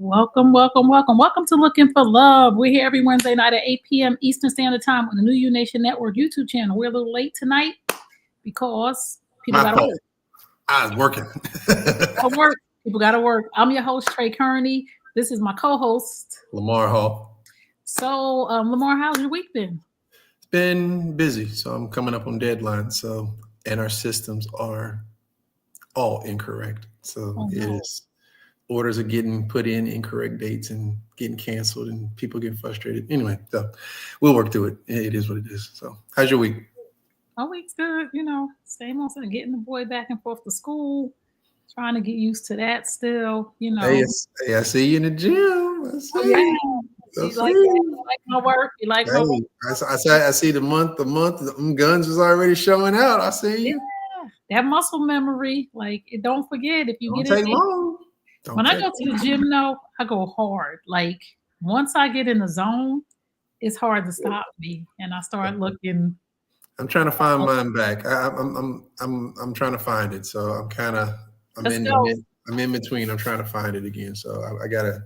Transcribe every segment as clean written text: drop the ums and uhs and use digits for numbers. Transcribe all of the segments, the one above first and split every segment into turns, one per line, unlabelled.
Welcome, welcome, welcome. Welcome to Looking for Love. We're here every Wednesday night at 8 p.m. Eastern Standard Time on the New U Nation Network YouTube channel. We're a little late tonight because people got to work.
I was working.
People got to work. I'm your host, Tray Kearney. This is my co-host,
Lamar Hall.
So, Lamar, how's your week been?
It's been busy. So I'm coming up on deadline. And our systems are all incorrect. So it is. Orders are getting put in incorrect dates and getting canceled and people getting frustrated. Anyway, so we'll work through it. It is what it is. So how's your week?
My week's good. Same old thing, getting the boy back and forth to school, trying to get used to that still,
Hey, I see you in the gym. I see you.
You like that? You like my work? You like my work?
I see the month, guns is already showing out. I see you.
Yeah, that muscle memory, don't forget if you
Don't
get it.
Take long.
When I go to the gym, though, I go hard. Like once I get in the zone, it's hard to stop me, and I start looking.
I'm trying to find mine back. I'm trying to find it. So I'm in between. I'm trying to find it again. So I gotta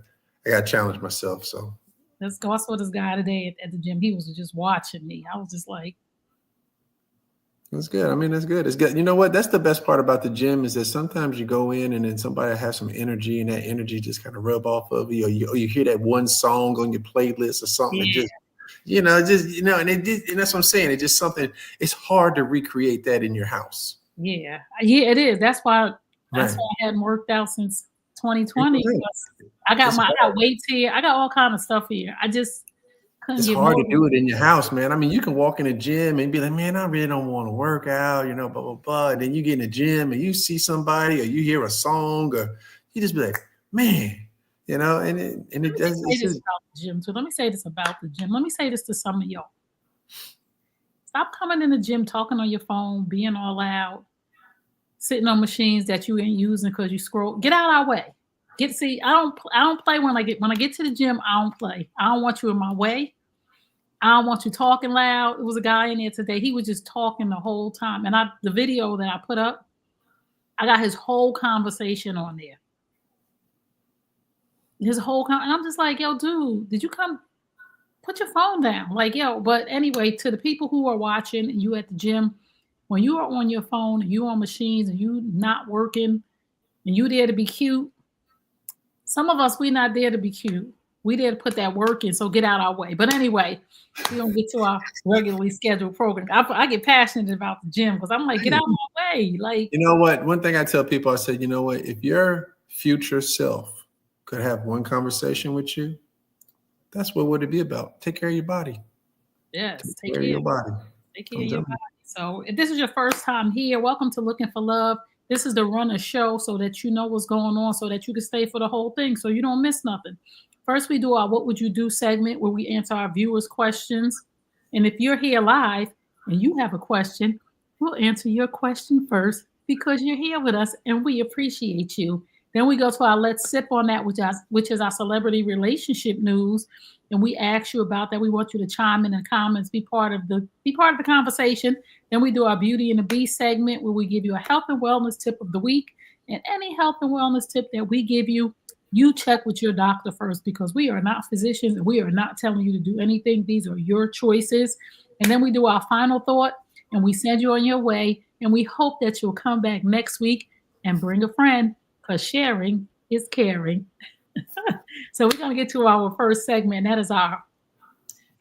challenge myself. So
let's go. I saw this guy today at the gym. He was just watching me. I was just like,
that's good. I mean, that's good. It's good. You know what? That's the best part about the gym is that sometimes you go in and then somebody has some energy and that energy just kind of rub off of you, or you hear that one song on your playlist or something.
Yeah.
And that's what I'm saying. It's just something. It's hard to recreate that in your house.
Yeah, it is. That's why I hadn't worked out since 2020. I got weights here. I got all kind of stuff here. I just.
It's hard to do it in your house, man. I mean, you can walk in the gym and be like, man, I really don't want to work out, blah, blah, blah. And then you get in the gym and you see somebody or you hear a song or you just be like, man, and it does.
About the gym too. Let me say this about the gym. Let me say this to some of y'all. Stop coming in the gym, talking on your phone, being all loud, sitting on machines that you ain't using because you scroll. Get out of our way. I don't play when I get to the gym. I don't play. I don't want you in my way. I don't want you talking loud. It was a guy in there today. He was just talking the whole time. And the video that I put up, I got his whole conversation on there. And I'm just like, yo, dude, did you come? Put your phone down. Like, yo, but anyway, to the people who are watching and you at the gym, when you are on your phone and you on machines and you not working and you there to be cute, some of us, we're not there to be cute. We there to put that work in, so get out our way. But anyway, we don't get to our regularly scheduled program. I get passionate about the gym because I'm like, get out of my way. Like,
you know what? One thing I tell people, I said, you know what? If your future self could have one conversation with you, that's what would it be about? Take care of your body.
Yes,
take care of your body.
Take care of your body. So if this is your first time here, welcome to Looking for Love. This is the run of show so that you know what's going on, so that you can stay for the whole thing, so you don't miss nothing. First, we do our What Would You Do segment where we answer our viewers' questions. And if you're here live and you have a question, we'll answer your question first because you're here with us and we appreciate you. Then we go to our Let's Sip on That, which is our celebrity relationship news. And we ask you about that. We want you to chime in the comments, be part of the conversation. Then we do our Beauty and the Beast segment where we give you a health and wellness tip of the week. And any health and wellness tip that we give you, you check with your doctor first because we are not physicians and we are not telling you to do anything. These are your choices. And then we do our final thought and we send you on your way. And we hope that you'll come back next week and bring a friend because sharing is caring. So we're going to get to our first segment. That is our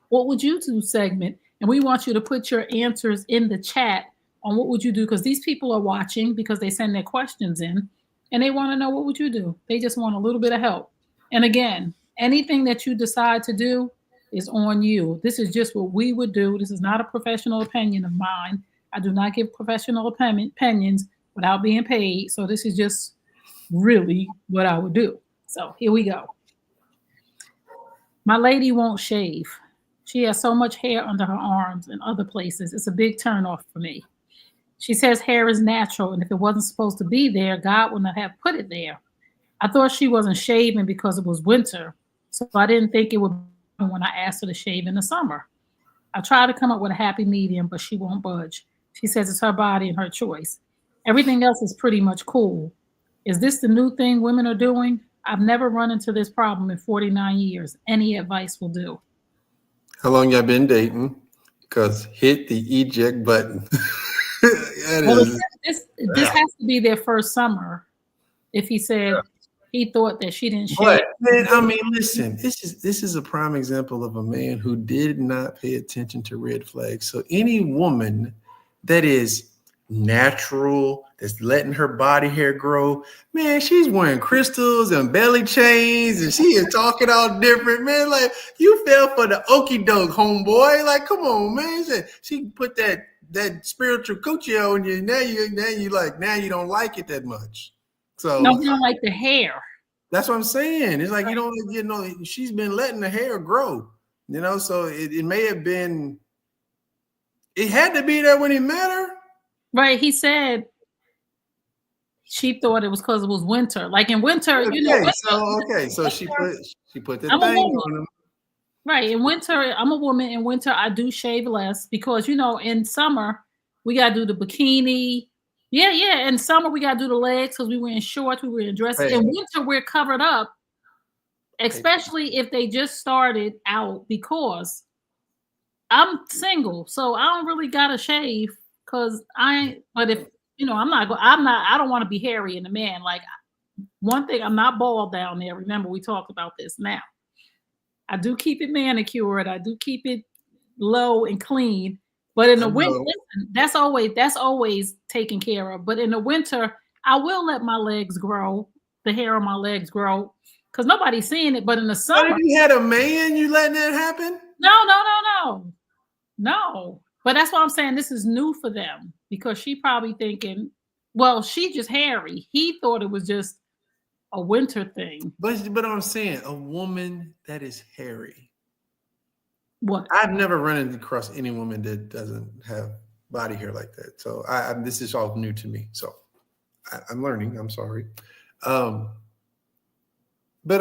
What Would You Do segment. And we want you to put your answers in the chat on what would you do, because these people are watching because they send their questions in and they want to know what would you do. They just want a little bit of help. And again, anything that you decide to do is on you. This is just what we would do. This is not a professional opinion of mine. I do not give professional opinions without being paid. So this is just really what I would do. So here we go. My lady won't shave. She has so much hair under her arms and other places. It's a big turnoff for me. She says hair is natural, and if it wasn't supposed to be there, God wouldn't have put it there. I thought she wasn't shaving because it was winter, so I didn't think it would be when I asked her to shave in the summer. I tried to come up with a happy medium, but she won't budge. She says it's her body and her choice. Everything else is pretty much cool. Is this the new thing women are doing? I've never run into this problem in 49 years. Any advice will do.
How long y'all been dating? Because hit the eject button. That
Well,
is.
this has to be their first summer. If he said he thought that she didn't shave.
But man, I mean, listen, this is a prime example of a man who did not pay attention to red flags. So any woman that is natural, that's letting her body hair grow, man, she's wearing crystals and belly chains, and she is talking all different, man. Like you fell for the okie doke, homeboy. Like, come on, man. She put that spiritual coochie on you. Now you don't like it that much. So
No, he don't like the hair.
that's what I'm saying. It's like she's been letting the hair grow, so it may have been, it had to be there when he met her.
Right. He said she thought it was because it was winter. Like in winter,
So she put the
I'm a
thing
woman.
on him.
Right. In winter, I'm a woman. In winter, I do shave less because, in summer, we got to do the bikini. Yeah. In summer, we got to do the legs because we wearing shorts, we wearing dresses.
Hey.
In winter, we're covered up, especially if they just started out, because I'm single. So I don't really got to shave because but if, I don't want to be hairy in a man. Like, one thing, I'm not bald down there. Remember, we talked about this now. I do keep it manicured. I do keep it low and clean. But in the winter, that's always taken care of. But in the winter, I will let my legs grow, the hair on my legs grow, because nobody's seeing it. But in the summer,
but if you had a man, you letting that happen?
No. But that's why I'm saying this is new for them, because she probably thinking, well, she just hairy. He thought it was just a winter thing.
But I'm saying a woman that is hairy.
What?
I've never run across any woman that doesn't have body hair like that. So this is all new to me. So I'm learning. I'm sorry. But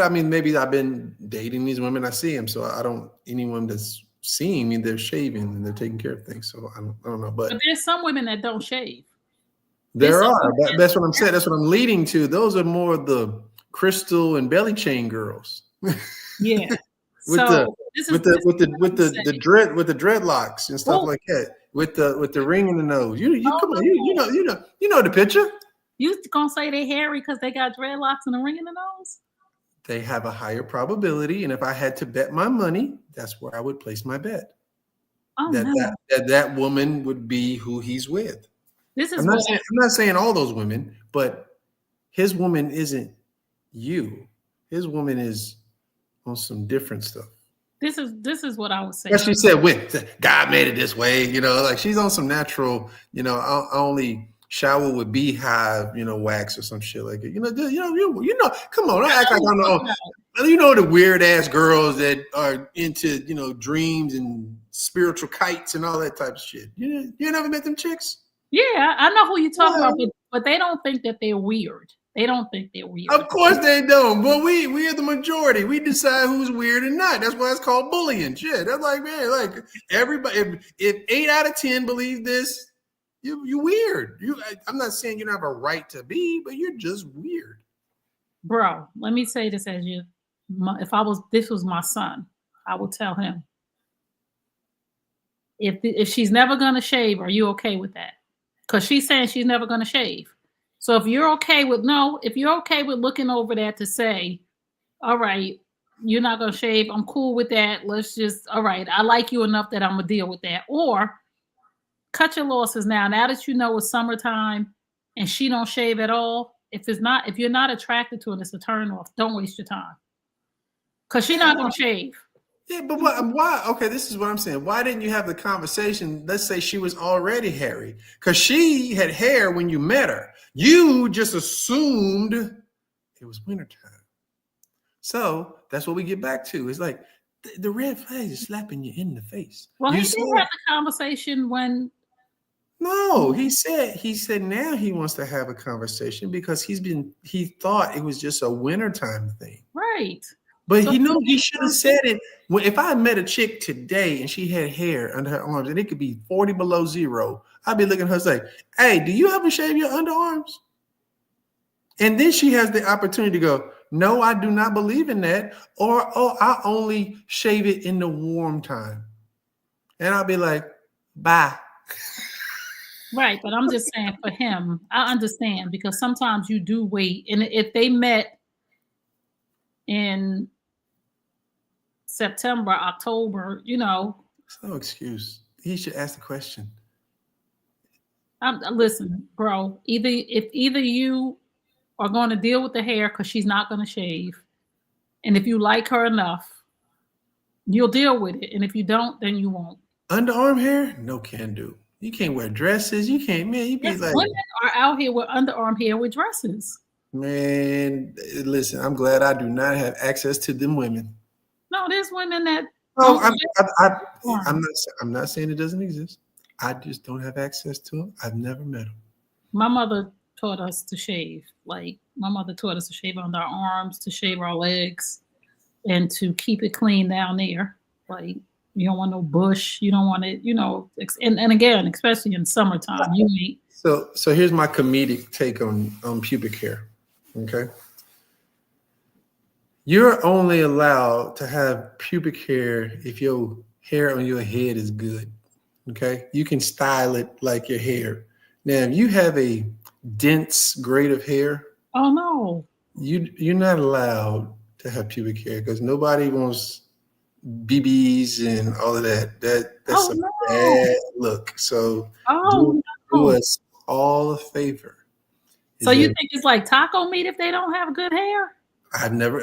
I mean, maybe I've been dating these women. I see them. So anyone that's seeing me, they're shaving and they're taking care of things. So I don't know. But
there's some women that don't shave.
There are. That's what I'm saying. That's what I'm leading to. Those are more the crystal and belly chain girls.
Yeah.
with the dreadlocks and stuff like that. With the ring in the nose. You know the picture.
You gonna say they hairy because they got dreadlocks and a ring in the nose?
They have a higher probability, and if I had to bet my money, that's where I would place my bet. That woman would be who he's with. I'm not saying all those women, but his woman isn't you. His woman is on some different stuff.
This is what I was saying.
She said, God made it this way, like she's on some natural, I only shower with beehive, wax or some shit like it. Come on, don't act like I know. The weird ass girls that are into, dreams and spiritual kites and all that type of shit. You never met them chicks?
Yeah, I know who you're talking about, but they don't think that they're weird. They don't think they're weird.
Of course they don't. But we are the majority. We decide who's weird and not. That's why it's called bullying. Shit. That's like, man, like everybody. If 8 out of 10 believe this, you weird. I'm not saying you don't have a right to be, but you're just weird.
Bro, let me say this as you. If this was my son, I would tell him, if she's never gonna shave, are you okay with that? Because she's saying she's never gonna shave. So if you're okay with looking over that to say, all right, you're not gonna shave, I'm cool with that. Let's just, all right, I like you enough that I'm gonna deal with that. Or cut your losses now. Now that you know it's summertime and she don't shave at all, if you're not attracted to it, it's a turn off. Don't waste your time. Because she's not gonna shave.
Yeah, but why? Okay, this is what I'm saying. Why didn't you have the conversation? Let's say she was already hairy, because she had hair when you met her. You just assumed it was wintertime. So that's what we get back to. It's like the red flag is slapping you in the face.
Well, he did have the conversation when.
No, he said now he wants to have a conversation because he thought it was just a wintertime thing.
Right.
But he should have said it. If I met a chick today and she had hair under her arms and it could be 40 below zero, I'd be looking at her and say, hey, do you ever shave your underarms? And then she has the opportunity to go, No, I do not believe in that. Or, oh, I only shave it in the warm time. And I'll be like, bye.
Right, but I'm just saying for him, I understand because sometimes you do wait, and if they met in September, October,
It's no excuse. He should ask the question.
listen, bro. Either you are going to deal with the hair because she's not going to shave, and if you like her enough, you'll deal with it, and if you don't, then you won't.
Underarm hair? No can do. You can't wear dresses. You can't, man. You be
Yes,
like,
women are out here with underarm hair with dresses.
man, listen, I'm glad I do not have access to them women.
No, there's women that
No,
don't
I'm
arm.
not. I'm not saying it doesn't exist. I just don't have access to them. I've never met them.
My mother taught us to shave. Like my mother taught us to shave under our arms, to shave our legs, and to keep it clean down there. Like you don't want no bush. You don't want it. And again, especially in summertime, you ain't.
So here's my comedic take on pubic hair. Okay, you're only allowed to have pubic hair if your hair on your head is good. Okay, you can style it like your hair. Now, if you have a dense grade of hair,
Oh no.
you're not allowed to have pubic hair because nobody wants BBs and all of that. That's
Oh
a
no.
bad look. So do,
Oh
do
no.
us all a favor.
So
Is
you
that
think it's like taco meat if they don't have good hair?
I've never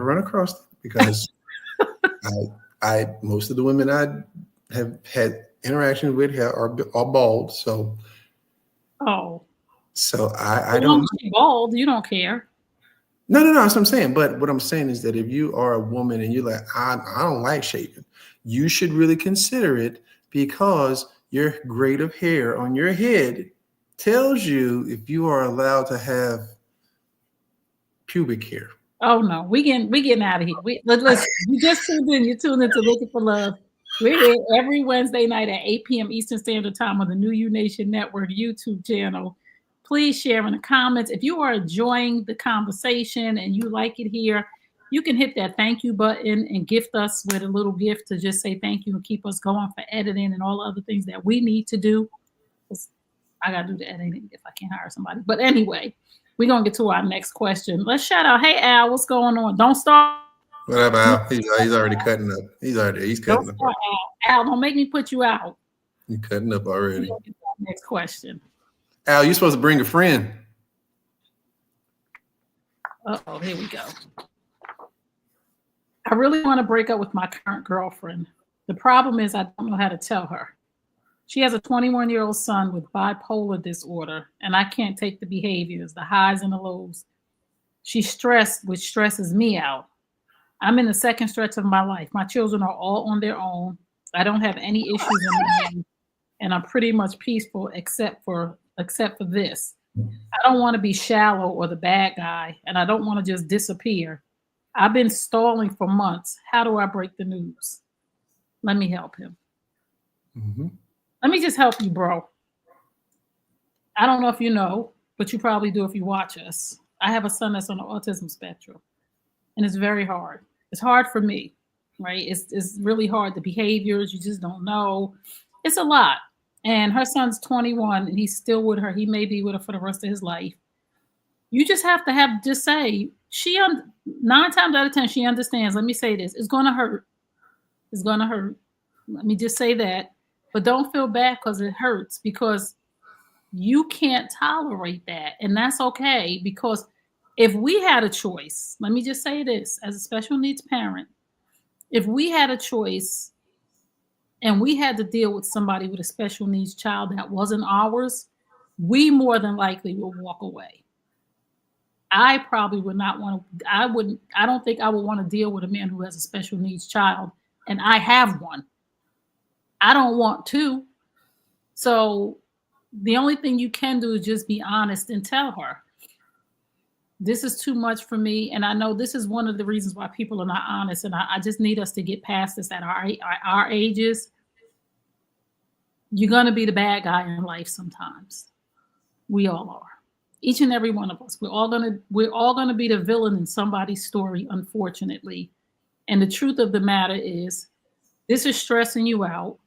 run across them because I most of the women I have had interaction with are bald.
Oh,
So I
as long
don't.
as she bald, you don't care.
No. That's what I'm saying. But what I'm saying is that if you are a woman and you're like, I don't like shaving, you should really consider it because your grade of hair on your head tells you if you are allowed to have pubic hair.
Oh no, we getting out of here. Listen, you just tuned in. You tuned into Looking for Love. We're here every Wednesday night at 8 p.m. Eastern Standard Time on the New You Nation Network YouTube channel. Please share in the comments. If you are enjoying the conversation and you like it here, you can hit that thank you button and gift us with a little gift to just say thank you and keep us going for editing and all the other things that we need to do. 'Cause I gotta do the editing if I can't hire somebody. But anyway, we're gonna get to our next question. Let's shout out. Hey Al, what's going on? Don't start.
What about he's already cutting up. He's
Don't
cutting up.
start, Al. Al, don't make me put you out.
He's cutting up
We're
already.
gonna get to our next question.
Al, you're supposed to bring a friend.
Oh, here we go. I really want to break up with my current girlfriend. The problem is I don't know how to tell her. She has a 21-year-old son with bipolar disorder, and I can't take the behaviors, the highs and the lows. She's stressed, which stresses me out. I'm in the second stretch of my life. My children are all on their own. I don't have any issues in my life, and I'm pretty much peaceful except for this. I don't want to be shallow or the bad guy, and I don't want to just disappear. I've been stalling for months. How do I break the news? Let me help him.
Mm-hmm.
Let me just help you, bro. I don't know if you know, but you probably do if you watch us. I have a son that's on the autism spectrum, and it's very hard. It's hard for me, right? It's really hard. The behaviors, you just don't know. It's a lot. And her son's 21 and he's still with her. He may be with her for the rest of his life. You just have to just say, 9 times out of 10, she understands. Let me say this. It's gonna hurt. It's gonna hurt. Let me just say that. But don't feel bad because it hurts because you can't tolerate that. And that's okay because if we had a choice, let me just say this as a special needs parent, if we had a choice and we had to deal with somebody with a special needs child that wasn't ours, we more than likely would walk away. I probably would not want to, I don't think I would want to deal with a man who has a special needs child and I have one. I don't want to. So the only thing you can do is just be honest and tell her, this is too much for me. And I know this is one of the reasons why people are not honest. And I just need us to get past this at our ages. You're going to be the bad guy in life sometimes. We all are. Each and every one of us. We're all gonna be the villain in somebody's story, unfortunately. And the truth of the matter is, this is stressing you out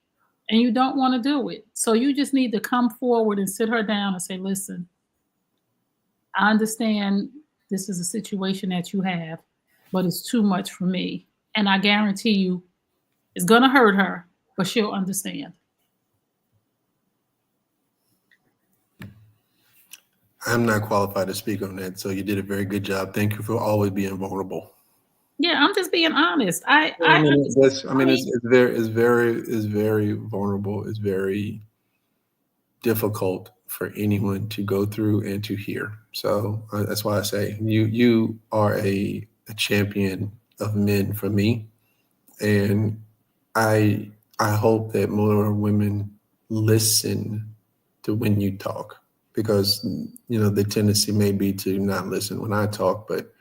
and you don't want to do it. So you just need to come forward and sit her down and say, listen, I understand this is a situation that you have, but it's too much for me. And I guarantee you it's going to hurt her, but she'll understand.
I'm not qualified to speak on that, so you did a very good job. Thank you for always being vulnerable.
Yeah, I'm just being honest.
I
I
mean, that's. I
understand. I
mean,
mean,
it's very vulnerable. It's very difficult for anyone to go through and to hear. So that's why I say you are a champion of men for me, and I I hope that more women listen to when you talk, because the tendency may be to not listen when I talk, but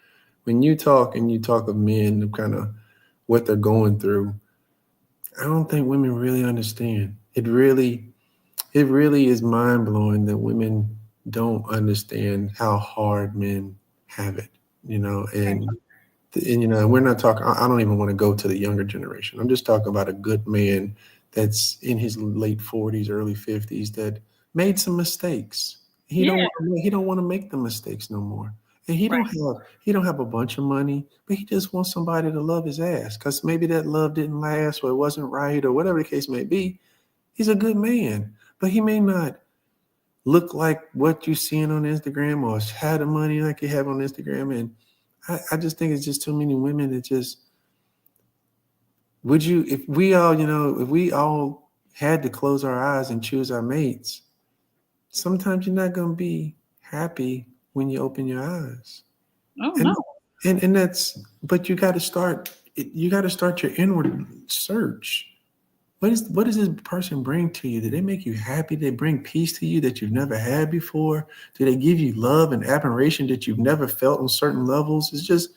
when you talk and you talk of men, kind of what they're going through, I don't think women really understand. It really is mind blowing that women don't understand how hard men have it, and we're not talking. I don't even want to go to the younger generation. I'm just talking about a good man that's in his late 40s, early 50s that made some mistakes. He
yeah,
don't he don't want to make the mistakes no more. And
right.
he don't have a bunch of money, but he just wants somebody to love his ass because maybe that love didn't last or it wasn't right or whatever the case may be. He's a good man, but he may not look like what you're seeing on Instagram or have the money like you have on Instagram. And I just think it's just too many women that just if we all had to close our eyes and choose our mates, sometimes you're not gonna be happy when you open your eyes.
Oh
And
no.
and that's but you gotta start your inward search. What does this person bring to you? Do they make you happy? Do they bring peace to you that you've never had before? Do they give you love and admiration that you've never felt on certain levels? It's just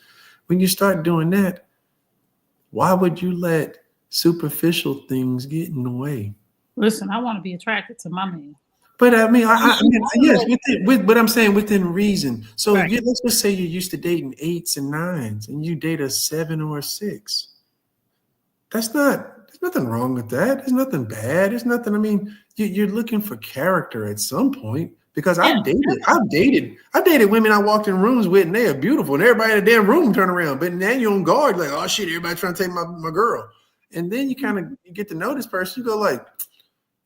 when you start doing that, why would you let superficial things get in the way?
Listen, I want to be attracted to my man.
But I mean,
I'm,
I mean,
I'm
yes,
ready.
but I'm saying within reason. So
Right.
let's just say you're used to dating eights and nines, and you date a seven or a six. There's nothing wrong with that. There's nothing bad. There's nothing. I mean, you're looking for character at some point because
Yeah,
I've dated women I walked in rooms with, and they are beautiful, and everybody in the damn room turn around. But then you're on guard, like, oh shit, everybody trying to take my girl. And then you get to know this person. You go like,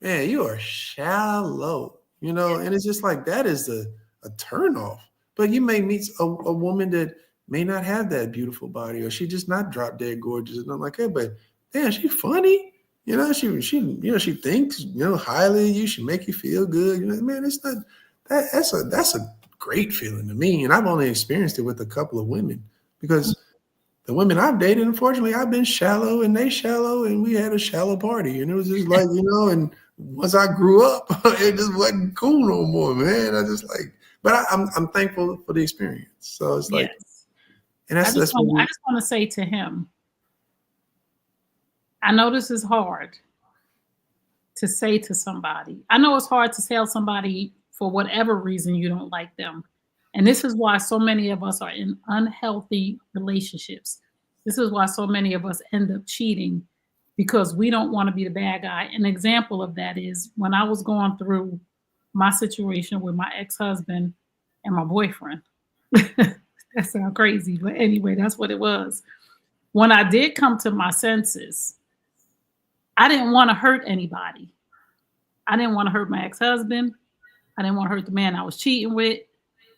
man, you are shallow, and it's just like that is a turn off. But you may meet a woman that may not have that beautiful body, or she just not drop dead gorgeous and nothing like that. But damn, she funny. She thinks highly of you. She make you feel good. Man, it's not that's a great feeling to me. And I've only experienced it with a couple of women because the women I've dated, unfortunately, I've been shallow and they shallow, and we had a shallow party, and it was just like and once I grew up, it just wasn't cool no more, man. I just like, but I'm thankful for the experience. So it's like,
yes.
and
I just
that's
want I
what
just want to say to him, I know this is hard to say to somebody. I know it's hard to tell somebody for whatever reason you don't like them. And this is why so many of us are in unhealthy relationships. This is why so many of us end up cheating because we don't want to be the bad guy. An example of that is when I was going through my situation with my ex husband and my boyfriend. That sounds crazy, but anyway, that's what it was. When I did come to my senses, I didn't want to hurt anybody. I didn't want to hurt my ex husband. I didn't want to hurt the man I was cheating with.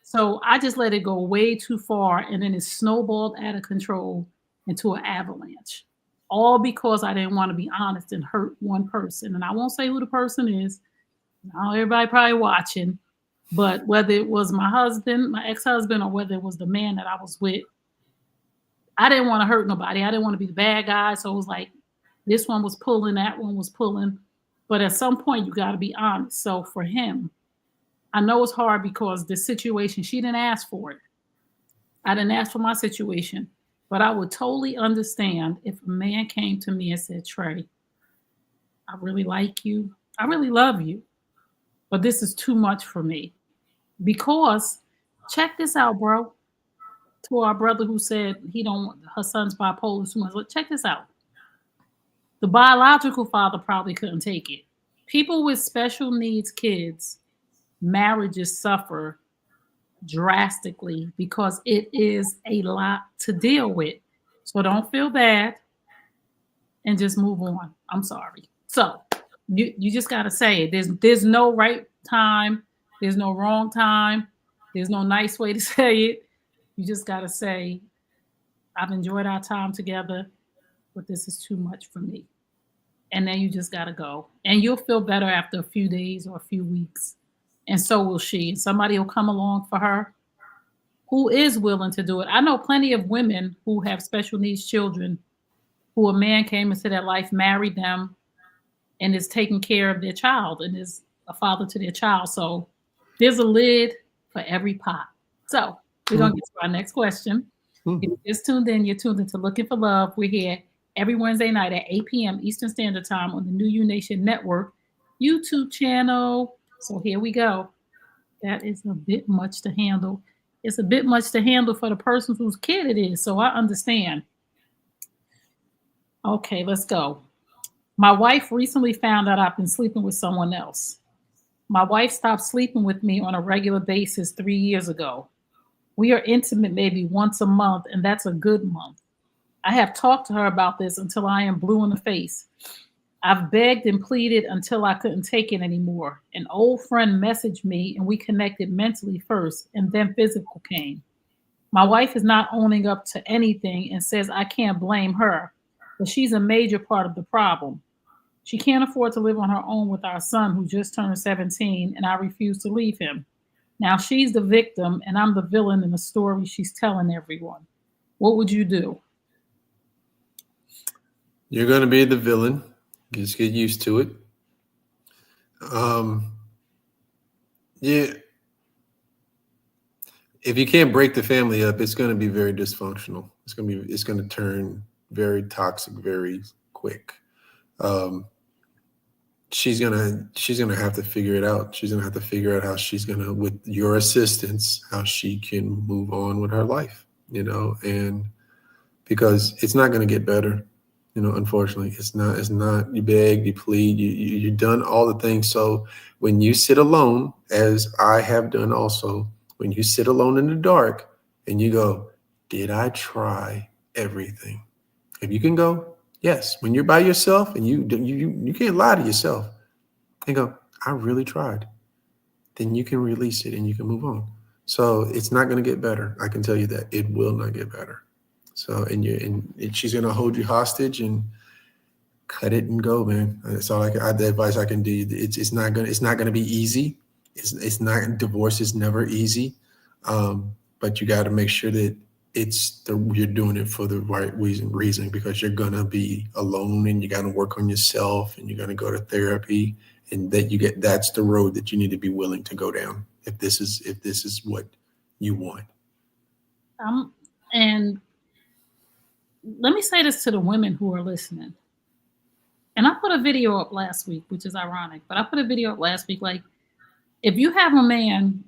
So I just let it go way too far. And then it snowballed out of control into an avalanche. All because I didn't want to be honest and hurt one person. And I won't say who the person is. Now everybody probably watching. But whether it was my husband, my ex husband, or whether it was the man that I was with, I didn't want to hurt nobody. I didn't want to be the bad guy. So it was like this one was pulling, that one was pulling. But at some point, you got to be honest. So for him, I know it's hard because the situation, she didn't ask for it. I didn't ask for my situation. But I would totally understand if a man came to me and said, Trey, I really like you. I really love you. But this is too much for me. Because Check this out, bro. To our brother who said he don't want her son's bipolar too much. Look, check this out. The biological father probably couldn't take it. People with special needs kids, marriages suffer drastically because it is a lot to deal with. So don't feel bad and just move on. I'm sorry. So you just gotta say it. There's no right time, there's no wrong time, there's no nice way to say it. You just gotta say, I've enjoyed our time together, but this is too much for me. And then you just gotta go. And you'll feel better after a few days or a few weeks. And so will she. And somebody will come along for her who is willing to do it. I know plenty of women who have special needs children who a man came into their life, married them, and is taking care of their child and is a father to their child. So there's a lid for every pot. So we're going to get to our next question. If you just tuned in, you're tuned into Looking for Love. We're here every Wednesday night at 8 p.m. Eastern Standard Time on the New You Nation Network YouTube channel. So here we go. That is a bit much to handle. It's a bit much to handle for the person whose kid it is. So I understand. Okay, let's go. My wife recently found out I've been sleeping with someone else. My wife stopped sleeping with me on a regular basis 3 years ago. We are intimate maybe once a month, and that's a good month. I have talked to her about this until I am blue in the face. I've begged and pleaded until I couldn't take it anymore. An old friend messaged me, and we connected mentally first, and then physical came. My wife is not owning up to anything and says I can't blame her, but she's a major part of the problem. She can't afford to live on her own with our son who just turned 17, and I refuse to leave him. Now she's the victim, and I'm the villain in the story she's telling everyone. What would you do?
You're going to be the villain. Just get used to it. Yeah. If you can't break the family up, it's going to be very dysfunctional. It's going to turn very toxic very quick. She's gonna have to figure it out. She's gonna have to figure out how she's gonna, with your assistance, how she can move on with her life, and because it's not gonna get better, unfortunately, it's not, you beg, you plead, you've done all the things. So when you sit alone, as I have done also, when you sit alone in the dark and you go, did I try everything? If you can go, yes, when you're by yourself and you can't lie to yourself and go, I really tried, then you can release it and you can move on. So it's not going to get better. I can tell you that it will not get better. So, and she's going to hold you hostage and cut it and go, man. That's all the advice I can do. It's not going to be easy. It's not, divorce is never easy. But you got to make sure that you're doing it for the right reason, because you're gonna be alone and you got to work on yourself and you're gonna go to therapy, and that's the road that you need to be willing to go down if this is what you want.
And let me say this to the women who are listening. And I put a video up last week, which is ironic, but I put a video up last week. Like, if you have a man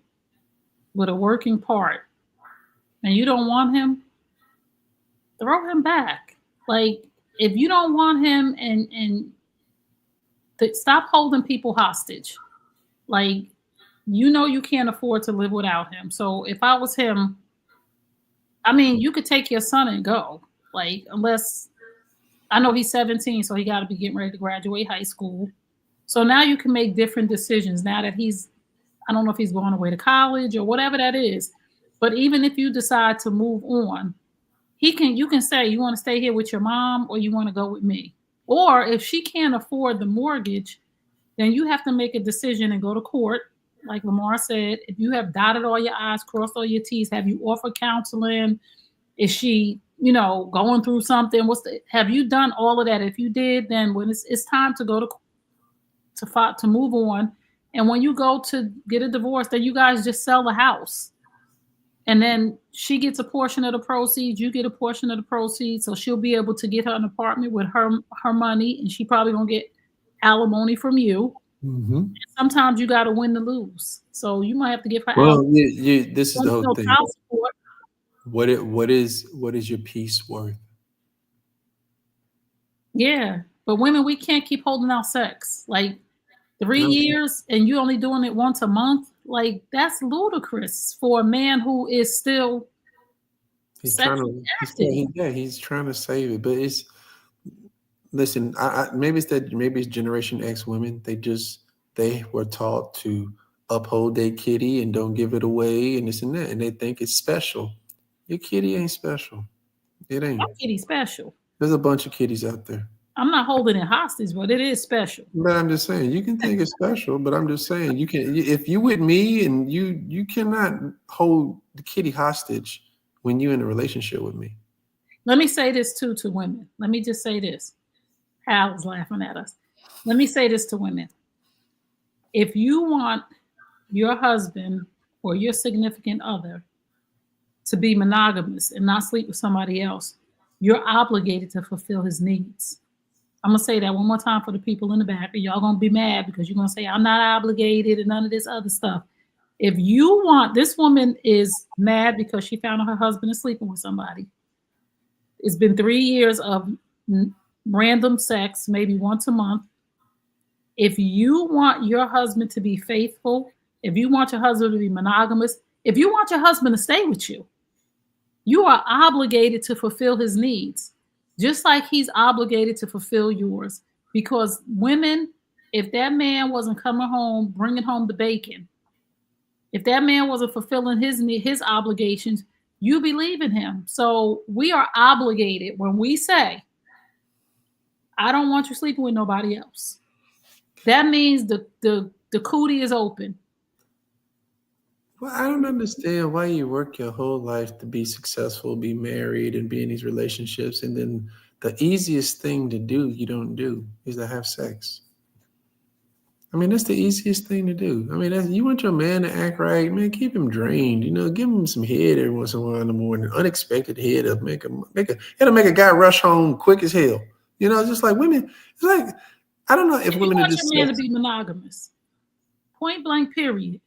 with a working part and you don't want him, throw him back. Like, if you don't want him, and stop holding people hostage. Like, you can't afford to live without him. So if I was him, I mean, you could take your son and go. Like, unless, I know he's 17, so he got to be getting ready to graduate high school. So now you can make different decisions now that I don't know if he's going away to college or whatever that is. But even if you decide to move on, you can say, you want to stay here with your mom or you want to go with me. Or if she can't afford the mortgage, then you have to make a decision and go to court. Like Lamar said, if you have dotted all your I's, crossed all your T's, have you offered counseling? Is she, going through something? Have you done all of that? If you did, then when it's time to go to move on. And when you go to get a divorce, then you guys just sell the house. And then she gets a portion of the proceeds, you get a portion of the proceeds. So she'll be able to get her an apartment with her money, and she probably gonna get alimony from you.
Hmm.
Sometimes you got to win to lose. So you might have to give her out.
Well, this is the whole
No
thing.
child support.
What is your peace worth?
Yeah. But women, we can't keep holding out sex. Like 3
No,
years and you only doing it once a month. Like that's ludicrous for a man who is still
he's trying
sexually
to.
active.
He's trying to save it, but it's listen. Maybe it's that maybe it's Generation X women. They were taught to uphold their kitty and don't give it away and this and that, and they think it's special. Your kitty ain't special. It
My
ain't.
kitty special.
There's a bunch of kitties out there.
I'm not holding it hostage, but it is special.
But I'm just saying, you can think it's special, but I'm just saying, you can if you with me and you cannot hold the kitty hostage when you're in a relationship with me.
Let me say this too to women. Let me just say this. Hal's laughing at us. Let me say this to women. If you want your husband or your significant other to be monogamous and not sleep with somebody else, you're obligated to fulfill his needs. I'm gonna say that one more time for the people in the back. Y'all gonna be mad because you're gonna say I'm not obligated and none of this other stuff. If you want, this woman is mad because she found out her husband is sleeping with somebody. It's been 3 years of random sex, maybe once a month. If you want your husband to be faithful, if you want your husband to be monogamous, if you want your husband to stay with you, you are obligated to fulfill his needs, just like he's obligated to fulfill yours. Because women, if that man wasn't coming home, bringing home the bacon, if that man wasn't fulfilling his obligations, you be leaving him. So we are obligated when we say, "I don't want you sleeping with nobody else." That means the cootie is open.
Well, I don't understand why you work your whole life to be successful, be married, and be in these relationships, and then the easiest thing to do you don't do is to have sex. I mean, that's the easiest thing to do. I mean, you want your man to act right, man. Keep him drained. Give him some head every once in a while in the morning. Unexpected head up, it'll make a guy rush home quick as hell. Just like women. It's like I don't know if
If you
women are
want
just
your man to be monogamous, point blank, period,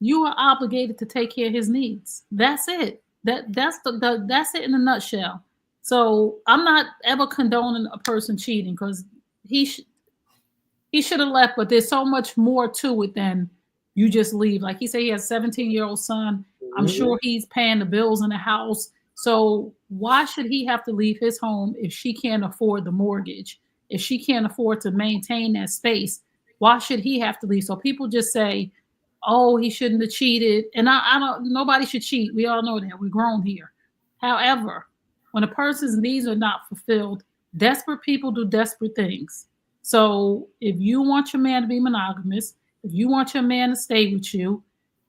you are obligated to take care of his needs. That's it. That's it in a nutshell. So I'm not ever condoning a person cheating because he sh- he should have left, but there's so much more to it than you just leave. Like he said, he has a 17-year-old son. I'm
Mhm.
sure he's paying the bills in the house. So why should he have to leave his home if she can't afford the mortgage? If she can't afford to maintain that space, why should he have to leave? So people just say, "Oh, he shouldn't have cheated," and I don't. Nobody should cheat. We all know that. We're grown here. However, when a person's needs are not fulfilled, desperate people do desperate things. So if you want your man to be monogamous, if you want your man to stay with you,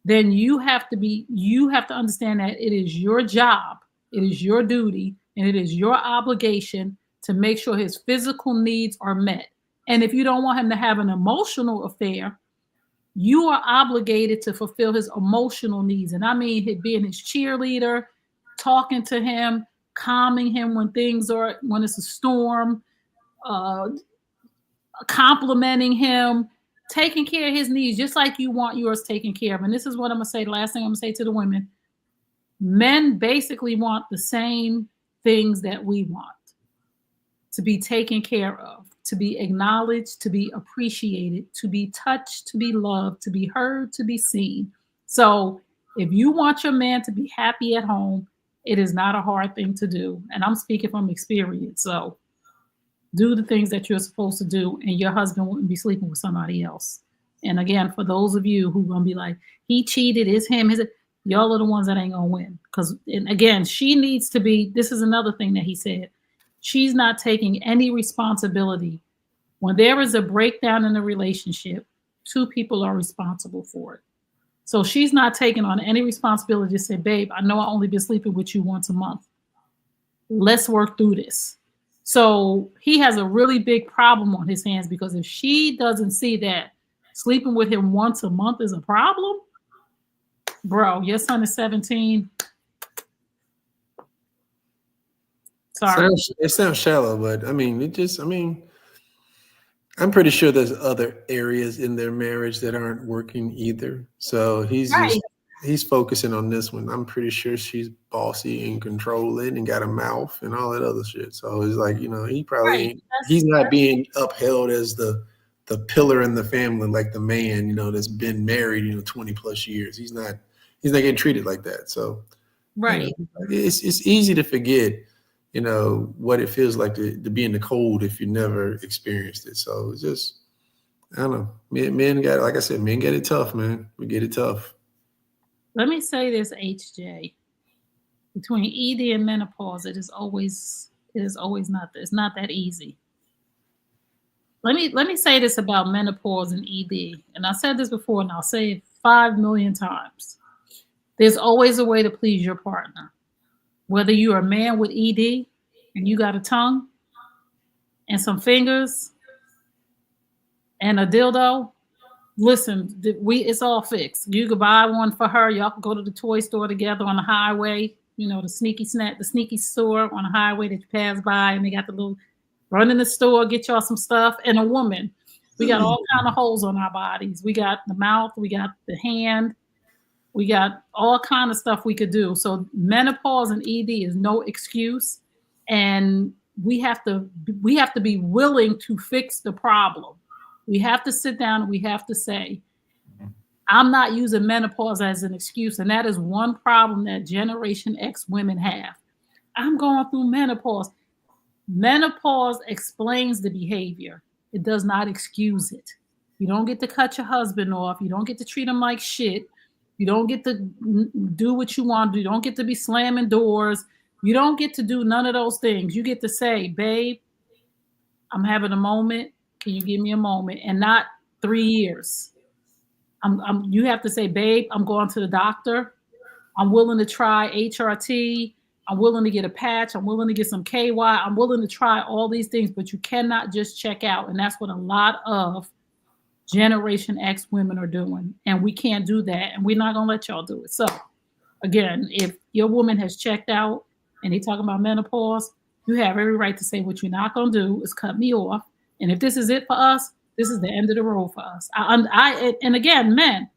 then you have to understand that it is your job, it is your duty, and it is your obligation to make sure his physical needs are met. And if you don't want him to have an emotional affair, you are obligated to fulfill his emotional needs. And I mean being his cheerleader, talking to him, calming him when it's a storm, uh, complimenting him, taking care of his needs, just like you want yours taken care of. And this is what I'm gonna say. The last thing I'm gonna say to the women: men basically want the same things that we want, to be taken care of, to be acknowledged, to be appreciated, to be touched, to be loved, to be heard, to be seen. So if you want your man to be happy at home, it is not a hard thing to do. And I'm speaking from experience. So do the things that you're supposed to do, and your husband wouldn't be sleeping with somebody else. And again, for those of you who gonna be like, he cheated, it's him, y'all are the ones that ain't gonna win. Because, and again, she needs to be. This is another thing that he said. She's not taking any responsibility when there is a breakdown in the relationship. Two people are responsible for it. So she's not taking on any responsibility to say, "Babe, I know I only been sleeping with you once a month. Let's work through this." So he has a really big problem on his hands because if she doesn't see that sleeping with him once a month is a problem, bro, your son is 17. Sorry.
It sounds shallow, but I mean, I'm pretty sure there's other areas in their marriage that aren't working either. So
Right,
he's focusing on this one. I'm pretty sure she's bossy and controlling and got a mouth and all that other shit. So it's like, he probably
right.
ain't he's not being upheld as the pillar in the family, like the man, that's been married, 20 plus years. He's not getting treated like that. So, you know,
Right.
it's easy to forget, what it feels like to be in the cold if you never experienced it. So it's just, I don't know. Men got, like I said, men get it tough, man. We get it tough.
Let me say this, HJ. Between ED and menopause, it is always not it's not that easy. Let me say this about menopause and ED, and I said this before, and I'll say it 5 million times. There's always a way to please your partner, whether you're a man with ED and you got a tongue and some fingers and a dildo. Listen, it's all fixed. You could buy one for her. Y'all can go to the toy store together on the highway. The sneaky store on the highway that you pass by, and they got the little run in the store, get y'all some stuff. And a woman, we got all kind of holes on our bodies. We got the mouth, we got the hand, we got all kind of stuff we could do. So menopause and ED is no excuse, and we have to be willing to fix the problem. We have to sit down and we have to say, I'm not using menopause as an excuse. And that is one problem that Generation X women have. I'm going through menopause. Menopause explains the behavior. It does not excuse it. You don't get to cut your husband off. You don't get to treat him like shit. You don't get to do what you want to do. You don't get to be slamming doors. You don't get to do none of those things. You get to say, babe, I'm having a moment. Can you give me a moment? And not 3 years. You have to say, babe, I'm going to the doctor. I'm willing to try HRT. I'm willing to get a patch. I'm willing to get some KY. I'm willing to try all these things, but you cannot just check out. And that's what a lot of Generation X women are doing. And we can't do that. And we're not going to let y'all do it. So again, if your woman has checked out and they talking about menopause, you have every right to say what you're not going to do is cut me off. And if this is it for us, this is the end of the road for us. And again, men,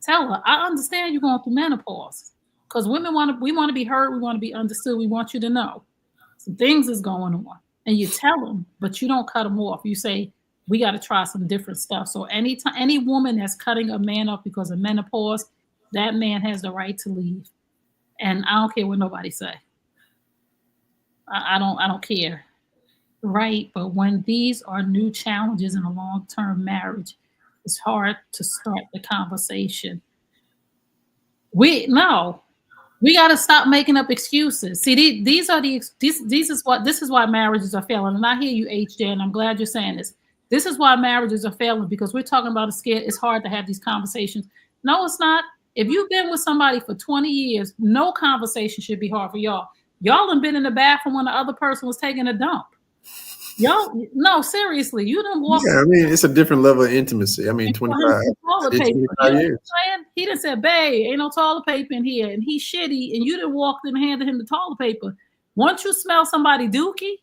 tell her, I understand you're going through menopause because we want to be heard. We want to be understood. We want you to know some things is going on, and you tell them, but you don't cut them off. You say, we got to try some different stuff. So anytime any woman that's cutting a man off because of menopause, that man has the right to leave. And I don't care what nobody say. I don't care. Right. But when these are new challenges in a long-term marriage, it's hard to start the conversation. We got to stop making up excuses. See, these is why marriages are failing. And I hear you, HJ, and I'm glad you're saying this. This is why marriages are failing, because we're talking about it's hard to have these conversations. No, it's not. If you've been with somebody for 20 years, no conversation should be hard for y'all. Y'all have been in the bathroom when the other person was taking a dump. Y'all, no, seriously, you didn't walk.
Yeah, I mean, it's a different level of intimacy. I mean, 25 years.
He done said, babe, ain't no toilet paper in here. And he's shitty, and you done walked in and handed him the toilet paper. Once you smell somebody dookie,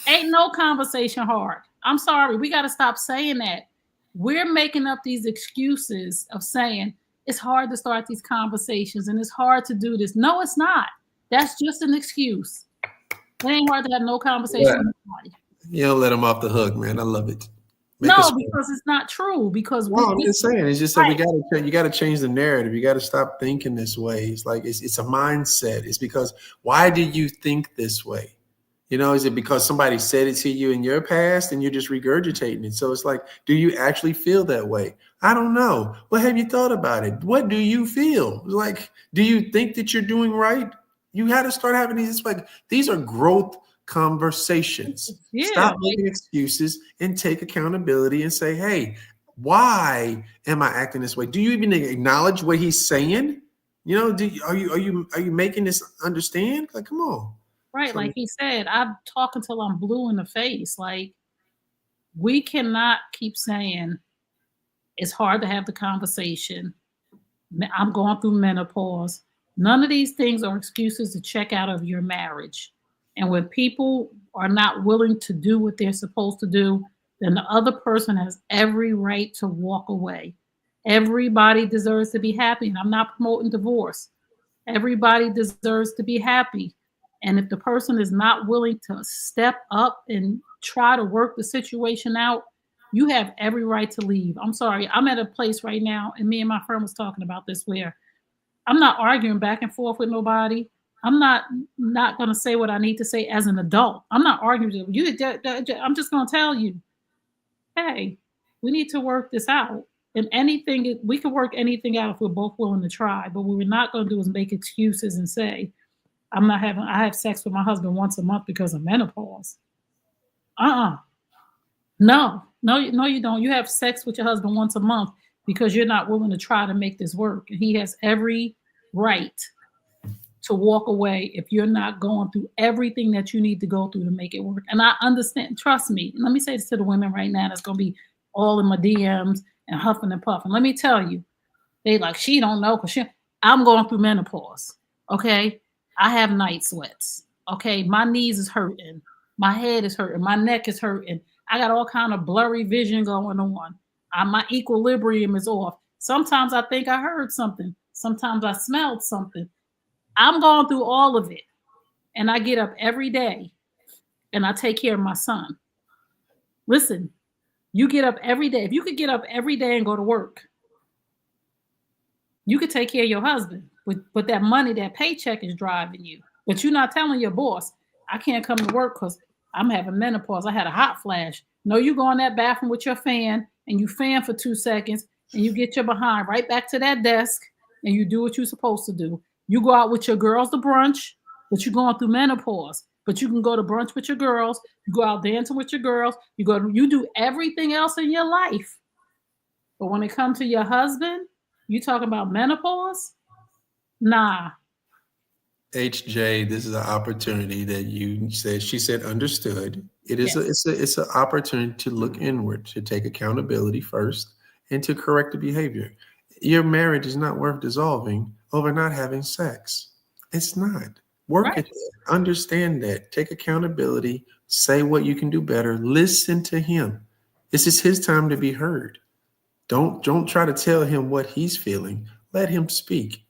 ain't no conversation hard. I'm sorry. We got to stop saying that. We're making up these excuses of saying it's hard to start these conversations and it's hard to do this. No, it's not. That's just an excuse. It ain't hard to have no conversation with somebody.
You don't let them off the hook, man. I love it.
Because it's not true. Because
I'm just saying, it's just that you got to change the narrative. You got to stop thinking this way. It's like it's a mindset. It's because why do you think this way? Is it because somebody said it to you in your past and you're just regurgitating it? So it's like, do you actually feel that way? I don't know. Well, have you thought about it? What do you feel? Like, do you think that you're doing right? You got to start having these are growth conversations. Yeah, stop making excuses and take accountability and say, hey, why am I acting this way? Do you even acknowledge what he's saying? Are you making this understand? Like, come on.
Right. Like he said, I'm talking till I'm blue in the face. Like, we cannot keep saying it's hard to have the conversation. I'm going through menopause. None of these things are excuses to check out of your marriage. And when people are not willing to do what they're supposed to do, then the other person has every right to walk away. Everybody deserves to be happy. And I'm not promoting divorce. Everybody deserves to be happy. And if the person is not willing to step up and try to work the situation out, you have every right to leave. I'm sorry. I'm at a place right now, and me and my friend was talking about this where I'm not arguing back and forth with nobody. I'm not going to say what I need to say as an adult. I'm not arguing with you. I'm just going to tell you, hey, we need to work this out. And anything we can work anything out if we're both willing to try. But what we're not going to do is make excuses and say, I have sex with my husband once a month because of menopause. Uh-uh. No, you don't. You have sex with your husband once a month because you're not willing to try to make this work. And he has every right to walk away if you're not going through everything that you need to go through to make it work. And I understand, trust me. Let me say this to the women right now that's going to be all in my DMs and huffing and puffing. Let me tell you, they like, she don't know because I'm going through menopause. Okay. I have night sweats. Okay. My knees is hurting. My head is hurting. My neck is hurting. I got all kind of blurry vision going on. My equilibrium is off. Sometimes I think I heard something. Sometimes I smelled something. I'm going through all of it. And I get up every day and I take care of my son. Listen, you get up every day. If you could get up every day and go to work, you could take care of your husband. But that money, that paycheck is driving you. But you're not telling your boss, I can't come to work because I'm having menopause. I had a hot flash. No, you go in that bathroom with your fan and you fan for 2 seconds and you get your behind right back to that desk and you do what you're supposed to do. You go out with your girls to brunch, but you're going through menopause. But you can go to brunch with your girls. You go out dancing with your girls. You do everything else in your life. But when it comes to your husband, you talking about menopause? Nah.
HJ, this is an opportunity that you said. She said understood. It is
Yes.
it's an opportunity to look inward, to take accountability first, and to correct the behavior. Your marriage is not worth dissolving over not having sex. It's not. Work
Right.
at that. Understand that. Take accountability. Say what you can do better. Listen to him. This is his time to be heard. Don't try to tell him what he's feeling. Let him speak.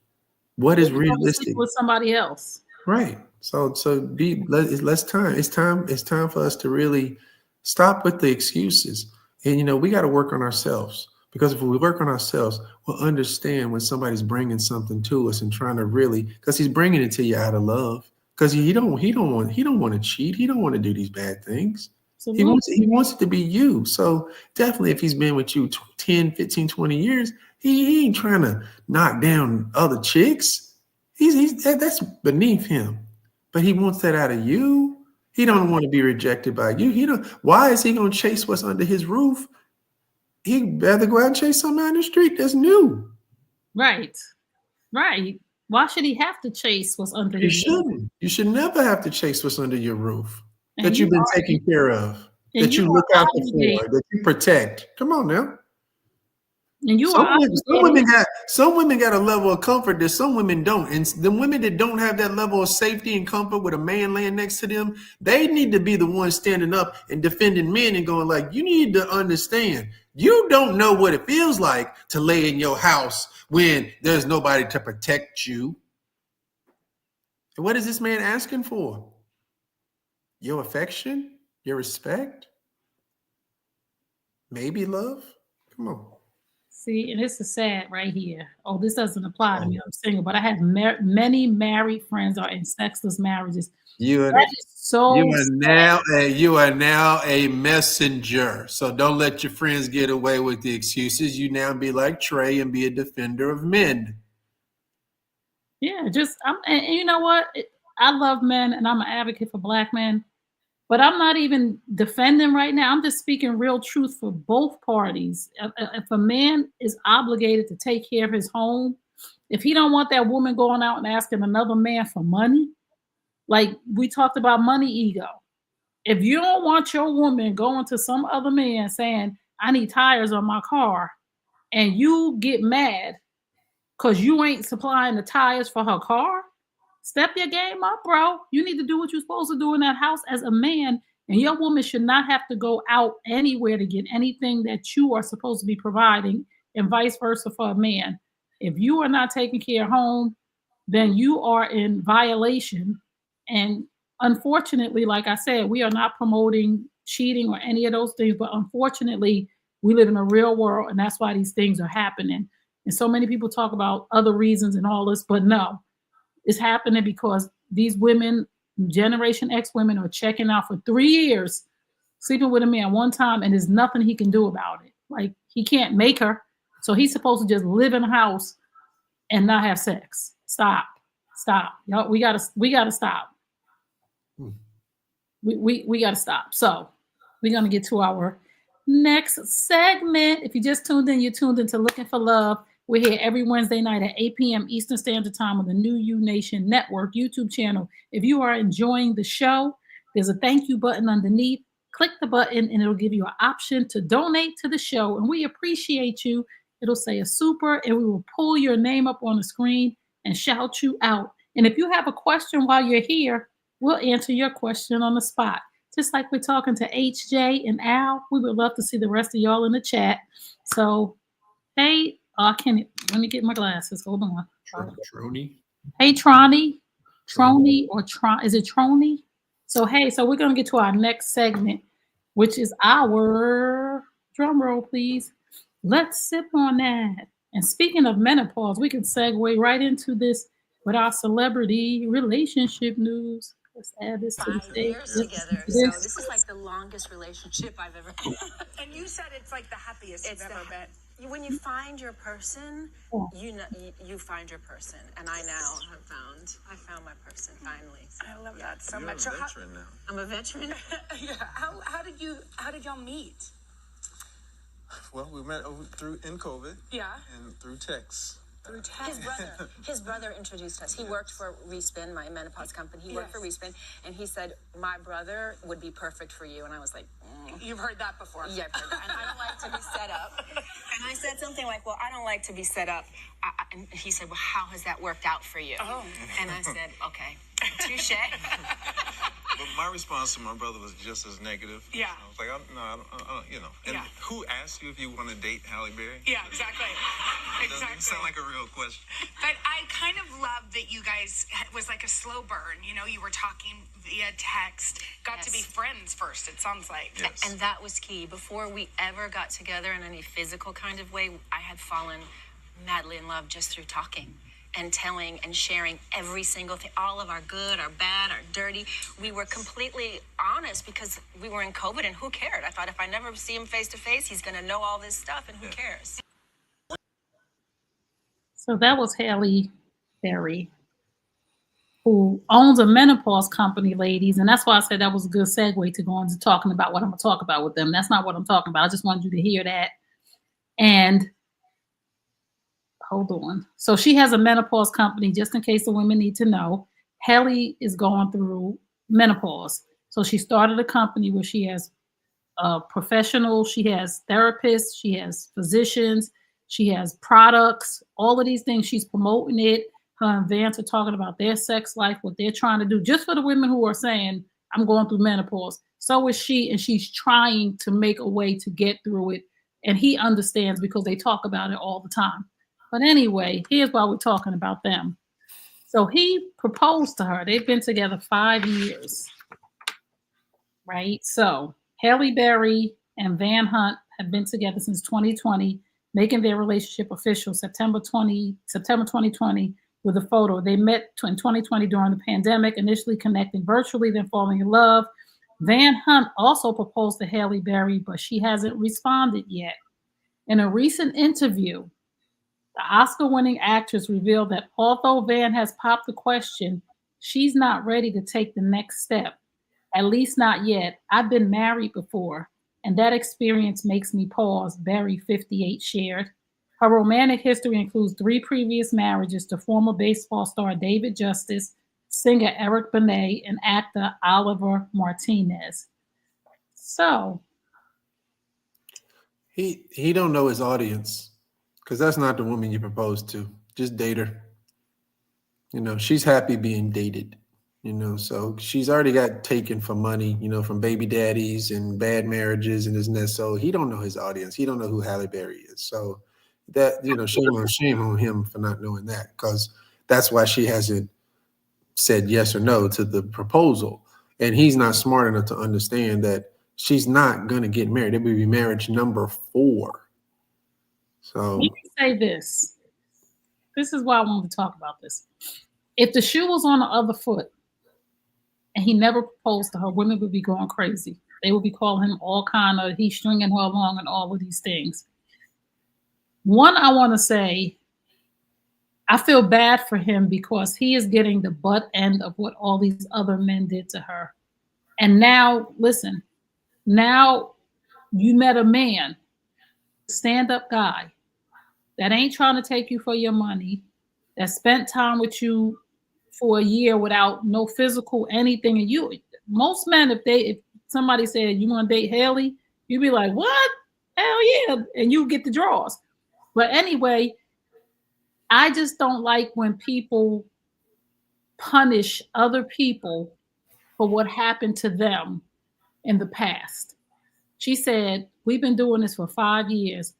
What
Or
is
you go to sleep
realistic?
with somebody else.
Right. So it's less time. It's time for us to really stop with the excuses. And we got to work on ourselves, because if we work on ourselves, we'll understand when somebody's bringing something to us and trying to really, because he's bringing it to you out of love. Because he don't want to cheat. He don't want to do these bad things. He
Absolutely.
wants he wants it to be you. So definitely, if he's been with you 10, 15, 20 years, he ain't trying to knock down other chicks. That's beneath him. But he wants that out of you. He don't want to be rejected by you. He don't. Why is he going to chase what's under his roof? He'd rather go out and chase something out in the street that's new.
Right. Right. Why should he have to chase what's under
You
his roof?
shouldn't. You should never have to chase what's under your roof
And
that
you
you've been
are
taking care of,
and
that
you
you look
are
out
obligated
for, that you protect. Come on now.
and you
Some
are
women, some
obligated.
women got some women got a level of comfort that some women don't. And the women that don't have that level of safety and comfort with a man laying next to them, they need to be the ones standing up and defending men and going like, you need to understand, you don't know what it feels like to lay in your house when there's nobody to protect you. And what is this man asking for? Your affection? Your respect? Maybe love? Come on.
See, and this is sad right here. Oh, this doesn't apply to me.
Oh,
I'm single, but I have many married friends are in sexless marriages.
you
That
are
is so sad.
you are now a messenger. So don't let your friends get away with the excuses. You now be like Trey and be a defender of men.
Yeah, just and you know what? I love men, and I'm an advocate for Black men. But I'm not even defending right now. I'm just speaking real truth for both parties. If a man is obligated to take care of his home, if he don't want that woman going out and asking another man for money, like we talked about money ego. If you don't want your woman going to some other man saying, I need tires on my car, and you get mad because you ain't supplying the tires for her car, step your game up, bro. You need to do what you're supposed to do in that house as a man And your woman should not have to go out anywhere to get anything that you are supposed to be providing, and vice versa for a man. If you are not taking care of home, then you are in violation. And unfortunately, like I said, we are not promoting cheating or any of those things, but unfortunately, we live in a real world, and that's why these things are happening. And so many people talk about other reasons and all this, but no, it's happening because these women, Generation X women, are checking out for 3 years, sleeping with a man one time, and there's nothing he can do about it. Like, he can't make her, so he's supposed to just live in a house and not have sex. Stop, y'all. We gotta stop. We gotta stop. So we're gonna get to our next segment. If you just tuned in, you're tuned into Looking for Love. We're here every Wednesday night at 8 p.m. Eastern Standard Time on the New You Nation Network YouTube channel. If you are enjoying the show, there's a thank you button underneath. Click the button and it'll give you an option to donate to the show. And we appreciate you. It'll say a super, and we will pull your name up on the screen and shout you out. And if you have a question while you're here, we'll answer your question on the spot. Just like we're talking to HJ and Al, we would love to see the rest of y'all in the chat. So, hey, let me get my glasses. Hold on.
Trony.
Hey, Trony or Tron? Is it Trony? So, hey, so we're going to get to our next segment, which is our drum roll, please. Let's sip on that. And speaking of menopause, we can segue right into this with our celebrity relationship news. Let's add this to the
5
stage.
years together. So this is like the longest relationship I've ever had.
And you said it's like the happiest you've ever been.
When you find your person,
Yeah.
you find your person. And I now I found my person finally. So,
I love that so
You're
much.
a
So
veteran now.
I'm a veteran.
yeah. How did y'all meet?
Well, we met in COVID
Yeah.
and through text.
Through text.
His brother introduced us. He worked for Respin, my menopause company. He worked for Respin, and he said, my brother would be perfect for you. And I was like,
You've heard that before.
yeah, I've heard that. And I don't like to be set up. And I said something like, well, I don't like to be set up. And he said, well, how has that worked out for you?
Oh.
And I said, okay, touche.
But my response to my brother was just as negative.
Yeah.
I was like, I don't, you know. And
Yeah.
who asked you if you want to date Halle Berry?
Yeah, exactly.
It doesn't sound like a real question.
But I kind of love that you guys was like a slow burn. You know, you were talking via text, got to be friends first, it sounds like.
Yes.
And that was key. Before we ever got together in any physical kind of way, I had fallen madly in love just through talking and telling and sharing every single thing, all of our good, our bad, our dirty. We were completely honest because we were in COVID, and who cared? I thought if I never see him face to face, he's going to know all this stuff, and who cares?
So that was Halle Berry, who owns a menopause company, ladies. And that's why I said that was a good segue to go into talking about what I'm going to talk about with them. That's not what I'm talking about. I just wanted you to hear that. And hold on. So she has a menopause company, just in case the women need to know. Halle is going through menopause. So she started a company where she has professionals, she has therapists, she has physicians, she has products, all of these things. She's promoting it. Her and Vance are talking about their sex life, what they're trying to do, just for the women who are saying, I'm going through menopause. So is she, and she's trying to make a way to get through it. And he understands because they talk about it all the time. But anyway, here's why we're talking about them. So he proposed to her. They've been together 5 years, right? So Halle Berry and Van Hunt have been together since 2020, making their relationship official September 2020 with a photo. They met in 2020 during the pandemic, initially connecting virtually, then falling in love. Van Hunt also proposed to Halle Berry, but she hasn't responded yet. In a recent interview, the Oscar-winning actress revealed that although Van has popped the question, she's not ready to take the next step. At least not yet. I've been married before, and that experience makes me pause, Berry, 58, shared. Her romantic history includes 3 previous marriages to former baseball star David Justice, singer Eric Benet, and actor Oliver Martinez. So
he don't know his audience, because that's not the woman you propose to. Just date her. You know, she's happy being dated. So she's already got taken for money, from baby daddies and bad marriages and this and that. So he don't know his audience. He don't know who Halle Berry is. So that, shame on him for not knowing that, because that's why she hasn't said yes or no to the proposal. And he's not smart enough to understand that she's not going to get married. It would be marriage number 4. So
let me say this. This is why I wanted to talk about this. If the shoe was on the other foot and he never proposed to her, women would be going crazy. They would be calling him all kind of, he's stringing her along and all of these things. One, I want to say, I feel bad for him because he is getting the butt end of what all these other men did to her. And now, listen, now you met a man, stand-up guy, that ain't trying to take you for your money, that spent time with you for a year without no physical anything. And most men, if somebody said you want to date Haley, you'd be like, what? Hell yeah. And you get the draws. But anyway, I just don't like when people punish other people for what happened to them in the past. She said, we've been doing this for 5 years.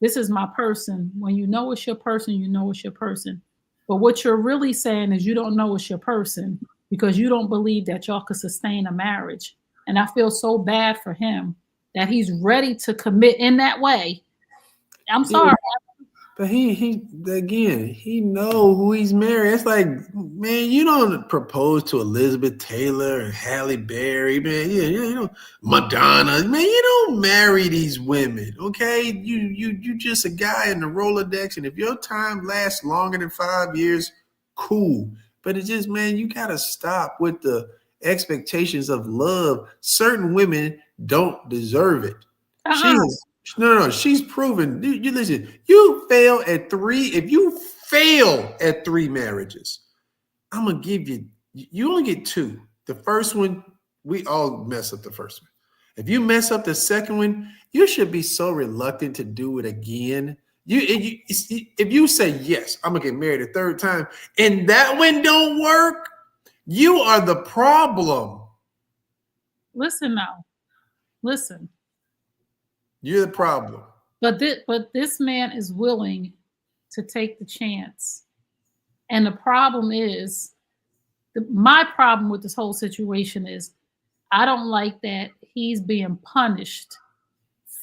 This is my person. When you know it's your person, you know it's your person. But what you're really saying is you don't know it's your person because you don't believe that y'all could sustain a marriage. And I feel so bad for him that he's ready to commit in that way. I'm sorry.
But he know who he's married. It's like, man, you don't propose to Elizabeth Taylor and Halle Berry, man. Madonna, man. You don't marry these women, okay? You just a guy in the Rolodex, and if your time lasts longer than 5 years, cool. But it's just, man, you gotta stop with the expectations of love. Certain women don't deserve it. No. She's proven. You listen. You fail at 3. If you fail at 3 marriages, I'm gonna give you. You only get 2. The first one, we all mess up the first one. If you mess up the second one, you should be so reluctant to do it again. If you say yes, I'm gonna get married a 3rd time, and that one don't work, you are the problem.
Listen now. Listen.
You're the problem.
But this man is willing to take the chance. And the problem is, my problem with this whole situation is, I don't like that he's being punished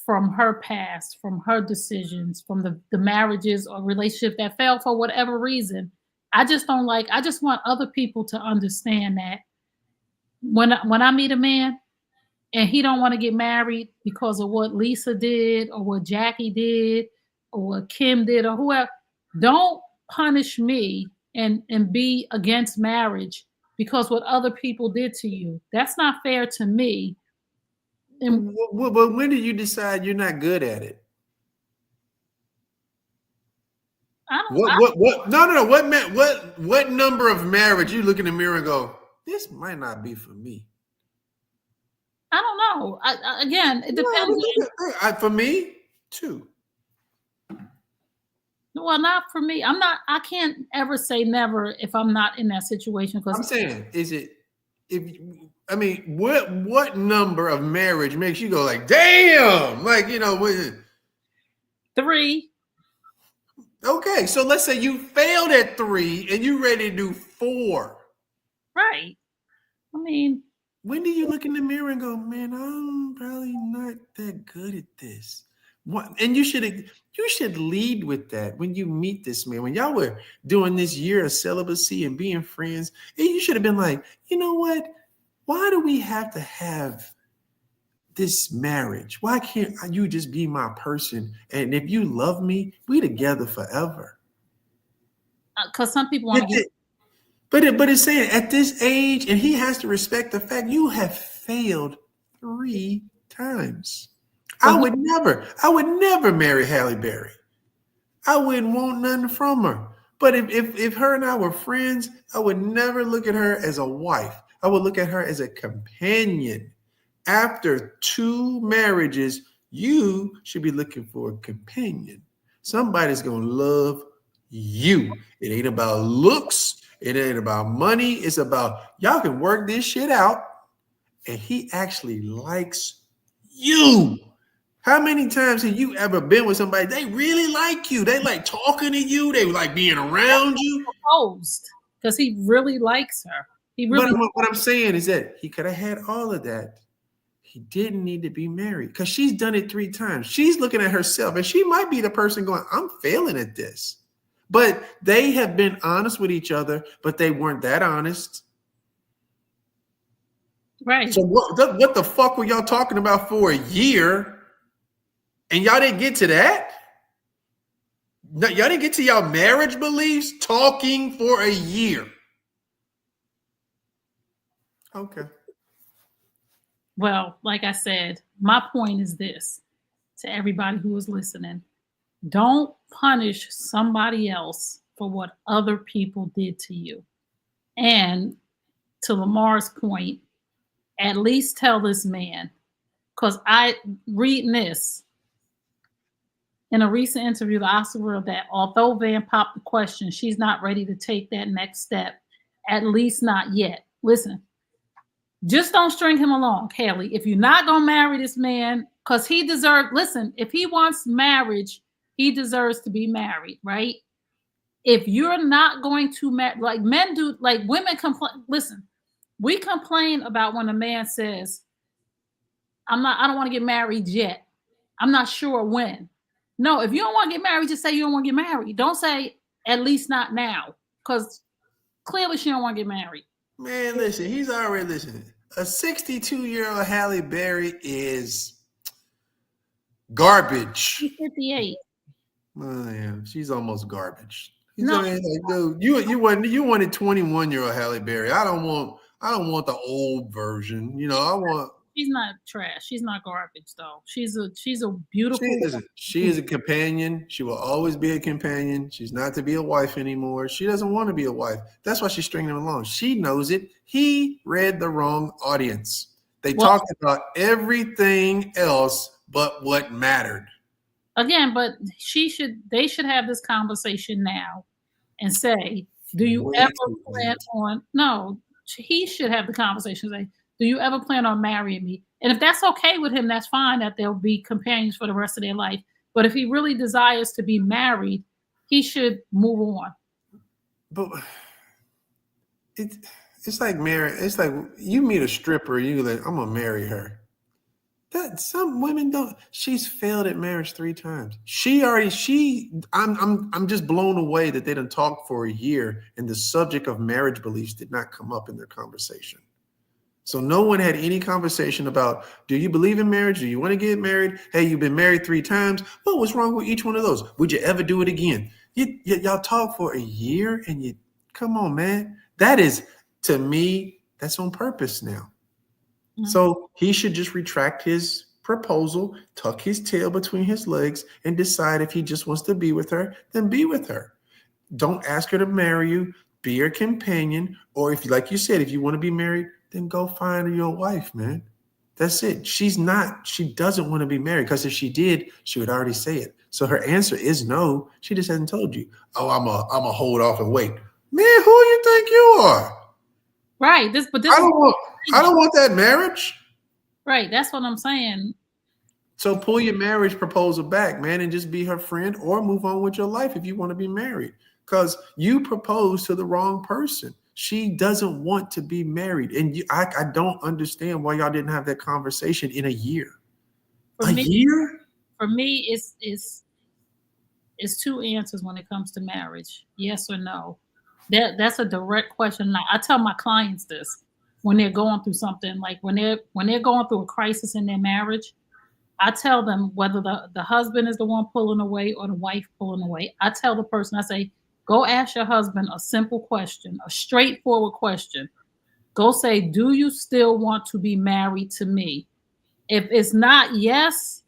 from her past, from her decisions, from the marriages or relationship that failed for whatever reason. I just want other people to understand that when I meet a man, and he don't want to get married because of what Lisa did or what Jackie did or what Kim did or whoever, don't punish me and be against marriage because what other people did to you. That's not fair to me. And
but when did you decide you're not good at it? No. What number of marriage you look in the mirror and go, this might not be for me?
I don't know. Again, it depends.
For me, 2.
Well, not for me. I can't ever say never if I'm not in that situation. Because
I'm saying, what number of marriage makes you go like, damn, like,
3.
Okay, so let's say you failed at 3 and you ready to do 4.
Right. I mean,
when do you look in the mirror and go, man, I'm probably not that good at this? What? And you should lead with that when you meet this man. When y'all were doing this year of celibacy and being friends, and you should have been like, you know what? Why do we have to have this marriage? Why can't you just be my person? And if you love me, we together forever.
Because some people want to get.
But it's saying at this age, and he has to respect the fact you have failed 3 times. I would never marry Halle Berry. I wouldn't want nothing from her. But if her and I were friends, I would never look at her as a wife. I would look at her as a companion. After 2 marriages, you should be looking for a companion. Somebody's going to love you. It ain't about looks. It ain't about money. It's about y'all can work this shit out. And he actually likes you. How many times have you ever been with somebody? They really like you. They like talking to you. They like being around you.
Proposed because he really likes her. He really.
But what I'm saying is that he could have had all of that. He didn't need to be married because she's done it 3 times. She's looking at herself and she might be the person going, I'm failing at this. But they have been honest with each other, but they weren't that honest.
Right.
So what the fuck were y'all talking about for a year? And y'all didn't get to that? No, y'all didn't get to y'all marriage beliefs talking for a year. Okay.
Well, like I said, my point is this to everybody who is listening. Don't punish somebody else for what other people did to you. And to Lamar's point, at least tell this man, because I reading this in a recent interview, the Oscar wrote that although Van popped the question, she's not ready to take that next step, at least not yet. Listen, just don't string him along, Haley. If you're not going to marry this man, because he deserves, listen, if he wants marriage, he deserves to be married, right? If you're not going to marry, like men do, like women complain. Listen, we complain about when a man says, I don't want to get married yet. I'm not sure when. No, if you don't want to get married, just say you don't want to get married. Don't say at least not now, because clearly she don't want to get married.
Man, listen, he's already listening. A 62-year-old Halle Berry is garbage.
She's 58.
Oh, yeah, she's almost garbage. He's
No.
like, dude, you wanted 21-year-old Halle Berry. I don't want the old version. You know, I want.
She's not trash. She's not garbage though. She's a beautiful.
She is a companion. She will always be a companion. She's not to be a wife anymore. She doesn't want to be a wife. That's why she's stringing him along. She knows it. He read the wrong audience. They talked about everything else but what mattered.
Again, but they should have this conversation now and say, do you ever plan on, no, he should have the conversation, say, do you ever plan on marrying me? And if that's okay with him, that's fine, that they'll be companions for the rest of their life. But if he really desires to be married, he should move on.
But it's like marriage. It's like you meet a stripper, you like, I'm gonna marry her. That some women don't. She's failed at marriage 3 times. I'm just blown away that they didn't talk for a year and the subject of marriage beliefs did not come up in their conversation. So no one had any conversation about, do you believe in marriage? Do you want to get married? Hey, you've been married 3 times. What was wrong with each one of those? Would you ever do it again? Y'all talk for a year and come on, man. That is, to me, that's on purpose now. Mm-hmm. So he should just retract his proposal, tuck his tail between his legs, and decide if he just wants to be with her, then be with her. Don't ask her to marry you. Be her companion. Or if, like you said, if you want to be married, then go find your wife, man. That's it. She doesn't want to be married, because if she did, she would already say it. So her answer is no. She just hasn't told you. Oh, I'm a hold off and wait. Man, who you think you are?
Right. I
don't want that marriage.
Right. That's what I'm saying.
So pull your marriage proposal back, man, and just be her friend or move on with your life if you want to be married, because you proposed to the wrong person. She doesn't want to be married. And I don't understand why y'all didn't have that conversation in a year. Year?
For me, it's 2 answers when it comes to marriage. Yes or no. That's a direct question. Now, I tell my clients this when they're going through something, like when they're going through a crisis in their marriage. I tell them, whether the husband is the one pulling away or the wife pulling away, I tell the person, I say, go ask your husband a simple question, a straightforward question. Go say, do you still want to be married to me? If it's not yes,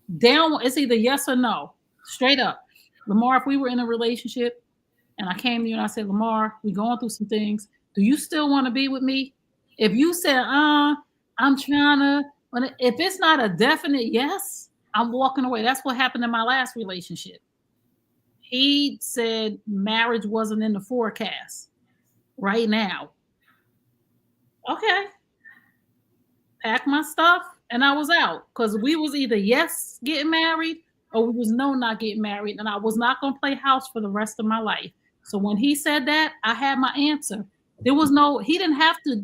it's either yes or no, straight up. Lamar, if we were in a relationship and I came to you and I said, Lamar, we're going through some things. Do you still want to be with me? If you said, I'm trying to, if it's not a definite yes, I'm walking away. That's what happened in my last relationship. He said marriage wasn't in the forecast. right now. Okay. Pack my stuff and I was out because we was either yes getting married or we was no not getting married, and I was not going to play house for the rest of my life. So when he said that, I had my answer. There was no, he didn't have to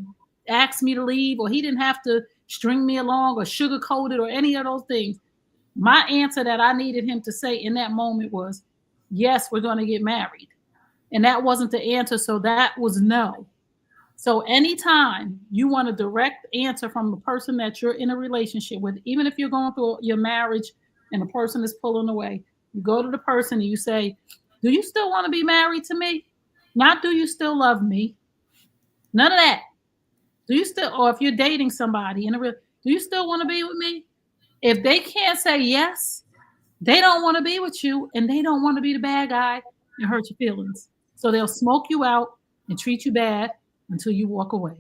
ask me to leave, or he didn't have to string me along or sugarcoat it or any of those things. My answer that I needed him to say in that moment was, yes, we're going to get married. And that wasn't the answer, so that was no. So anytime you want a direct answer from the person that you're in a relationship with, even if you're going through your marriage and the person is pulling away, you go to the person and you say, do you still want to be married to me? Not do you still love me? None of that. Do you still, or if you're dating somebody, do you still want to be with me? If they can't say yes, they don't want to be with you, and they don't want to be the bad guy and hurt your feelings. So they'll smoke you out and treat you bad until you walk away.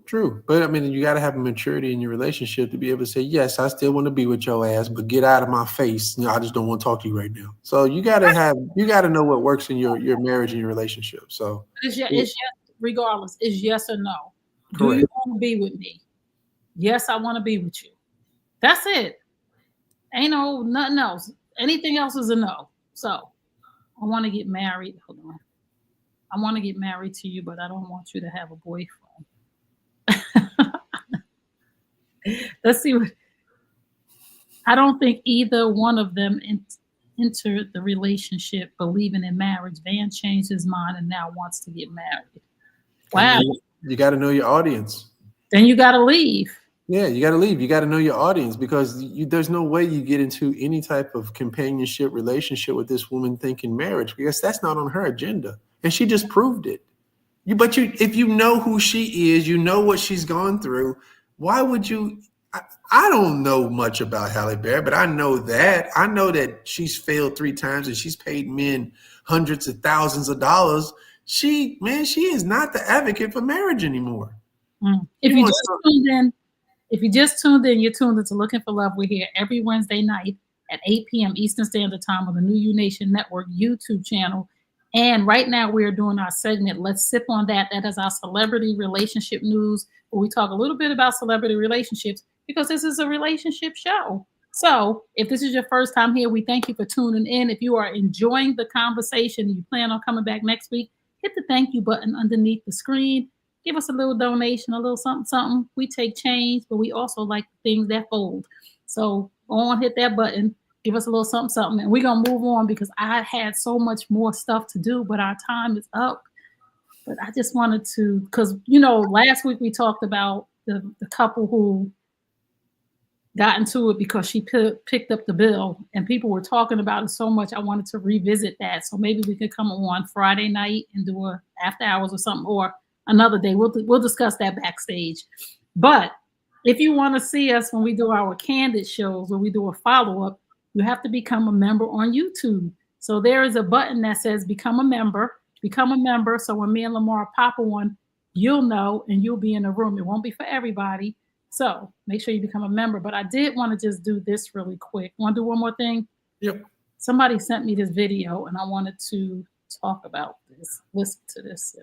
True. But I mean, you got to have a maturity in your relationship to be able to say, yes, I still want to be with your ass, but get out of my face. I just don't want to talk to you right now. So you got to know what works in your marriage and your relationship. So
it's yes, regardless, it's yes or no.
Correct.
Do you want to be with me? Yes, I want to be with you. That's it. Ain't no nothing else. Anything else is a no. So I want to get married. Hold on. I want to get married to you, but I don't want you to have a boyfriend. Let's see what. I don't think either one of them entered the relationship believing in marriage. Van changed his mind and now wants to get married. Wow.
You got to know your audience.
Then you got to leave.
Yeah, you got to leave. You got to know your audience, because there's no way you get into any type of companionship relationship with this woman thinking marriage, because that's not on her agenda. And she just proved it. If you know who she is, you know what she's gone through. Why would you? I don't know much about Halle Berry, but I know that she's failed 3 times and she's paid men hundreds of thousands of dollars. She is not the advocate for marriage anymore.
If you just tuned in, you're tuned into Looking for Love. We're here every Wednesday night at 8 p.m. Eastern Standard Time on the New U Nation Network YouTube channel. And right now we're doing our segment, Let's Sip on That. That is our celebrity relationship news, where we talk a little bit about celebrity relationships, because this is a relationship show. So if this is your first time here, we thank you for tuning in. If you are enjoying the conversation and you plan on coming back next week, hit the thank you button underneath the screen. Give us a little donation, a little something. We take change, but we also like things that fold. So go on, hit that button. Give us a little something, and we're going to move on, because I had so much more stuff to do, but our time is up. But I just wanted to, because, last week we talked about the couple who got into it because she picked up the bill, and people were talking about it so much. I wanted to revisit that. So maybe we could come on Friday night and do a after hours or something, or another day. We'll discuss that backstage. But if you want to see us when we do our candid shows, or we do a follow-up, you have to become a member on YouTube. So there is a button that says become a member. Become a member. So when me and Lamar pop on, you'll know and you'll be in the room. It won't be for everybody. So make sure you become a member. But I did want to just do this really quick. Want to do one more thing?
Yep.
Somebody sent me this video and I wanted to talk about this. Listen to this.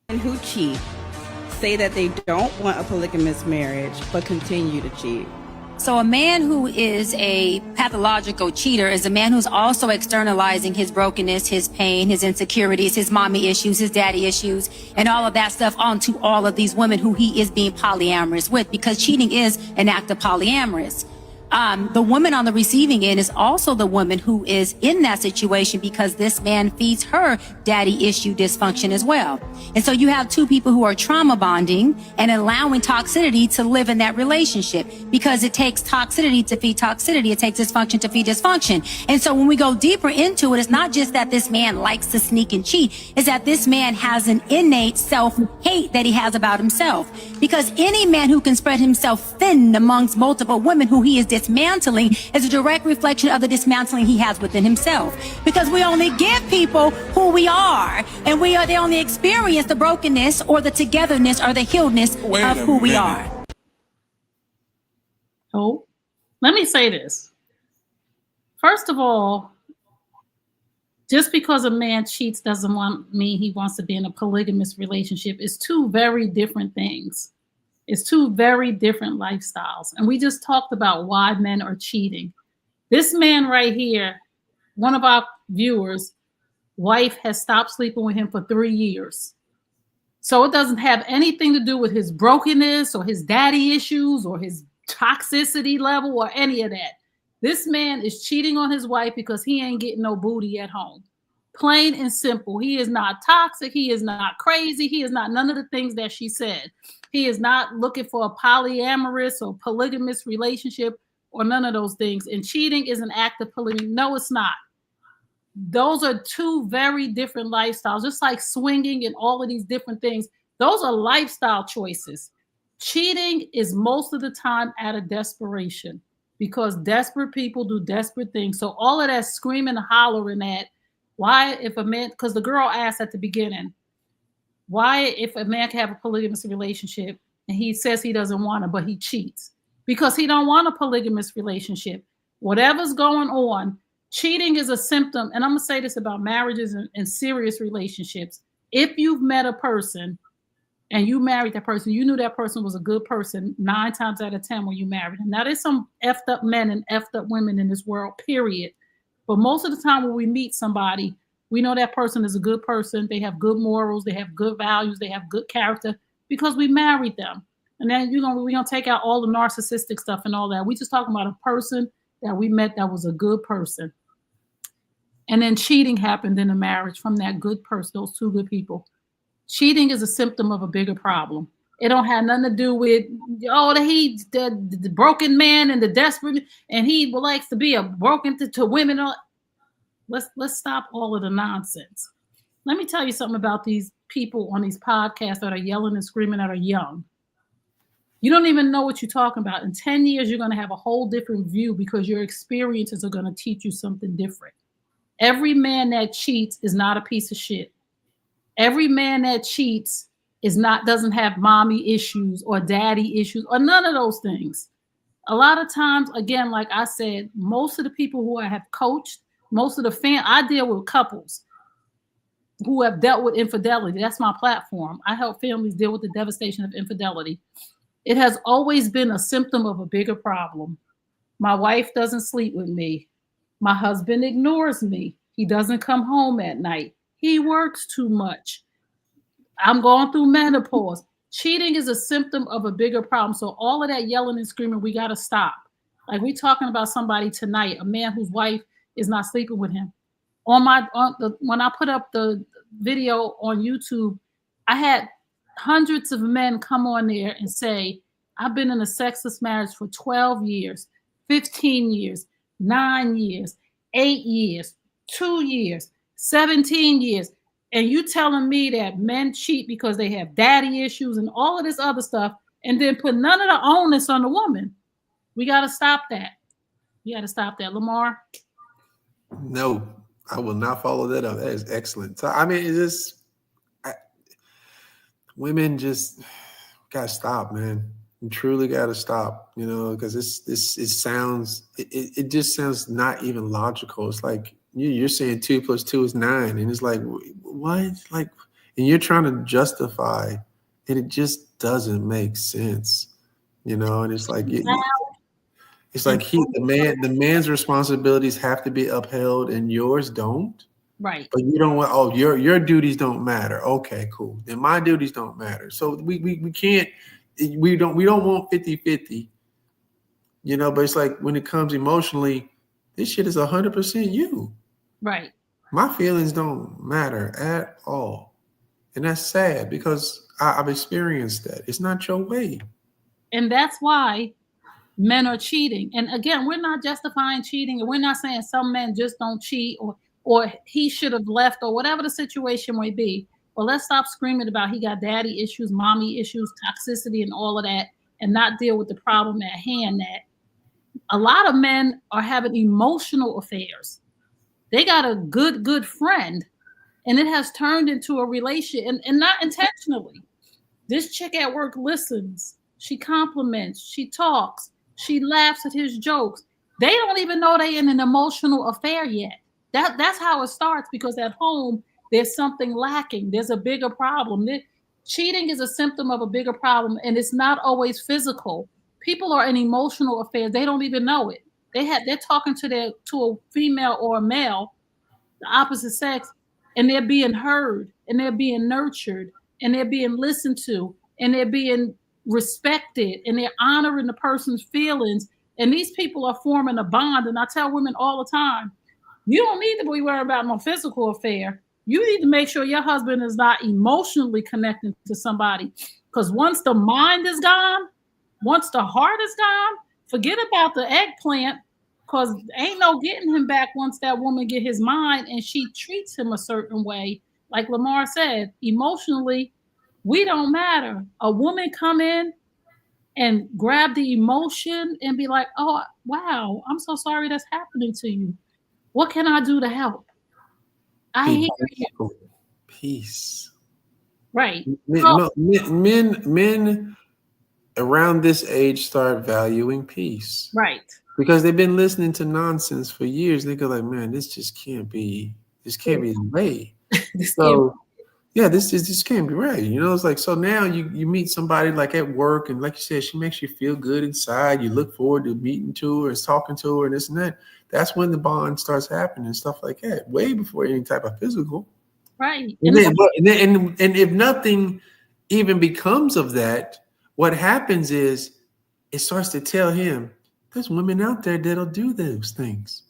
And who cheat say that they don't want a polygamous marriage but continue to cheat.
So a man who is a pathological cheater is a man who's also externalizing his brokenness, his pain, his insecurities, his mommy issues, his daddy issues, and all of that stuff onto all of these women who he is being polyamorous with, because cheating is an act of polyamorous. The woman on the receiving end is also the woman who is in that situation, because this man feeds her daddy issue dysfunction as well. And so you have two people who are trauma bonding and allowing toxicity to live in that relationship, because it takes toxicity to feed toxicity. It takes dysfunction to feed dysfunction. And so when we go deeper into it, it's not just that this man likes to sneak and cheat. It's that this man has an innate self-hate that he has about himself, because any man who can spread himself thin amongst multiple women who he is dismantling is a direct reflection of the dismantling he has within himself, because we only give people who we are, and they only experience the brokenness or the togetherness or the healedness of who we are.
Oh, let me say this. First of all, Just because a man cheats doesn't mean he wants to be in a polygamous relationship. It's two very different things. It's two very different lifestyles. And we just talked about why men are cheating. This man right here, one of our viewers, wife has stopped sleeping with him for 3 years. So it doesn't have anything to do with his brokenness or his daddy issues or his toxicity level or any of that. This man is cheating on his wife because he ain't getting no booty at home. Plain and simple. He is not toxic. He is not crazy. He is not none of the things that she said. He is not looking for a polyamorous or polygamous relationship or none of those things. And cheating is an act of polygamy. No, it's not. Those are two very different lifestyles, just like swinging and all of these different things. Those are lifestyle choices. Cheating is most of the time out of desperation because desperate people do desperate things. So all of that screaming and hollering at why if a man, because the girl asked at the beginning, why if a man can have a polygamous relationship and he says he doesn't want it, but he cheats? Because he don't want a polygamous relationship. Whatever's going on, cheating is a symptom. And I'm going to say this about marriages and serious relationships. If you've met a person and you married that person, you knew that person was a good person 9 times out of 10 when you married him. Now, there's some effed up men and effed up women in this world, period. But most of the time when we meet somebody, we know that person is a good person. They have good morals. They have good values. They have good character because we married them. And then we're going to take out all the narcissistic stuff and all that. We just talking about a person that we met that was a good person. And then cheating happened in a marriage from that good person, those two good people. Cheating is a symptom of a bigger problem. It don't have nothing to do with, the broken man and the desperate, and he likes to be a broken to women. Let's stop all of the nonsense. Let me tell you something about these people on these podcasts that are yelling and screaming that are young. You don't even know what you're talking about. In 10 years, you're going to have a whole different view because your experiences are going to teach you something different. Every man that cheats is not a piece of shit. Every man that cheats doesn't have mommy issues or daddy issues or none of those things. A lot of times, again, like I said, most of the people who I have coached, most of the I deal with couples who have dealt with infidelity. That's my platform. I help families deal with the devastation of infidelity. It has always been a symptom of a bigger problem. My wife doesn't sleep with me. My husband ignores me. He doesn't come home at night. He works too much. I'm going through menopause. Cheating is a symptom of a bigger problem. So all of that yelling and screaming, we got to stop. Like we talking about somebody tonight, a man whose wife is not sleeping with him. When I put up the video on YouTube, I had hundreds of men come on there and say, I've been in a sexless marriage for 12 years, 15 years, 9 years, 8 years, 2 years, 17 years. And you telling me that men cheat because they have daddy issues and all of this other stuff, and then put none of the onus on the woman. We got to stop that. You got to stop that. Lamar?
No, I will not follow that up. That is excellent. So, I mean, women just got to stop, man. You truly got to stop, because it just sounds not even logical. It's like you're saying 2 + 2 is 9. And it's like, what? Like, and you're trying to justify, and it just doesn't make sense, and it's like, it's like the man's responsibilities have to be upheld and yours don't.
Right.
But you don't want, your duties don't matter. Okay, cool. Then my duties don't matter. So we can't, we don't want 50-50, but it's like when it comes emotionally, this shit is 100% you.
Right.
My feelings don't matter at all. And that's sad because I've experienced that. It's not your way.
And that's why men are cheating. And again, we're not justifying cheating, and we're not saying some men just don't cheat or he should have left or whatever the situation may be. But let's stop screaming about he got daddy issues, mommy issues, toxicity, and all of that, and not deal with the problem at hand. That a lot of men are having emotional affairs. They got a good friend, and it has turned into a relationship, and not intentionally. This chick at work listens. She compliments. She talks. She laughs at his jokes. They don't even know they're in an emotional affair yet. That's how it starts, because at home there's something lacking. There's a bigger problem. Cheating is a symptom of a bigger problem, and it's not always physical. People are in emotional affairs. They don't even know it. They're talking to a female or a male, the opposite sex, and they're being heard, and they're being nurtured, and they're being listened to, and they're being respected, and they're honoring the person's feelings. And these people are forming a bond. And I tell women all the time, you don't need to be worried about no physical affair. You need to make sure your husband is not emotionally connected to somebody. Because once the mind is gone, once the heart is gone, forget about the eggplant, because ain't no getting him back once that woman get his mind and she treats him a certain way. Like Lamar said, emotionally, we don't matter. A woman come in and grab the emotion and be like, oh, wow, I'm so sorry that's happening to you. What can I do to help? I hear you.
Peace.
Right.
Men around this age start valuing peace.
Right.
Because they've been listening to nonsense for years. They go like, man, this just can't be. This can't be the way. So yeah, this can't be right. You know, it's like, so now you meet somebody like at work, and like you said, she makes you feel good inside. You look forward to meeting to her and talking to her and this and that. That's when the bond starts happening and stuff like that, way before any type of physical.
Right.
And if nothing even becomes of that, what happens is it starts to tell him there's women out there that'll do those things.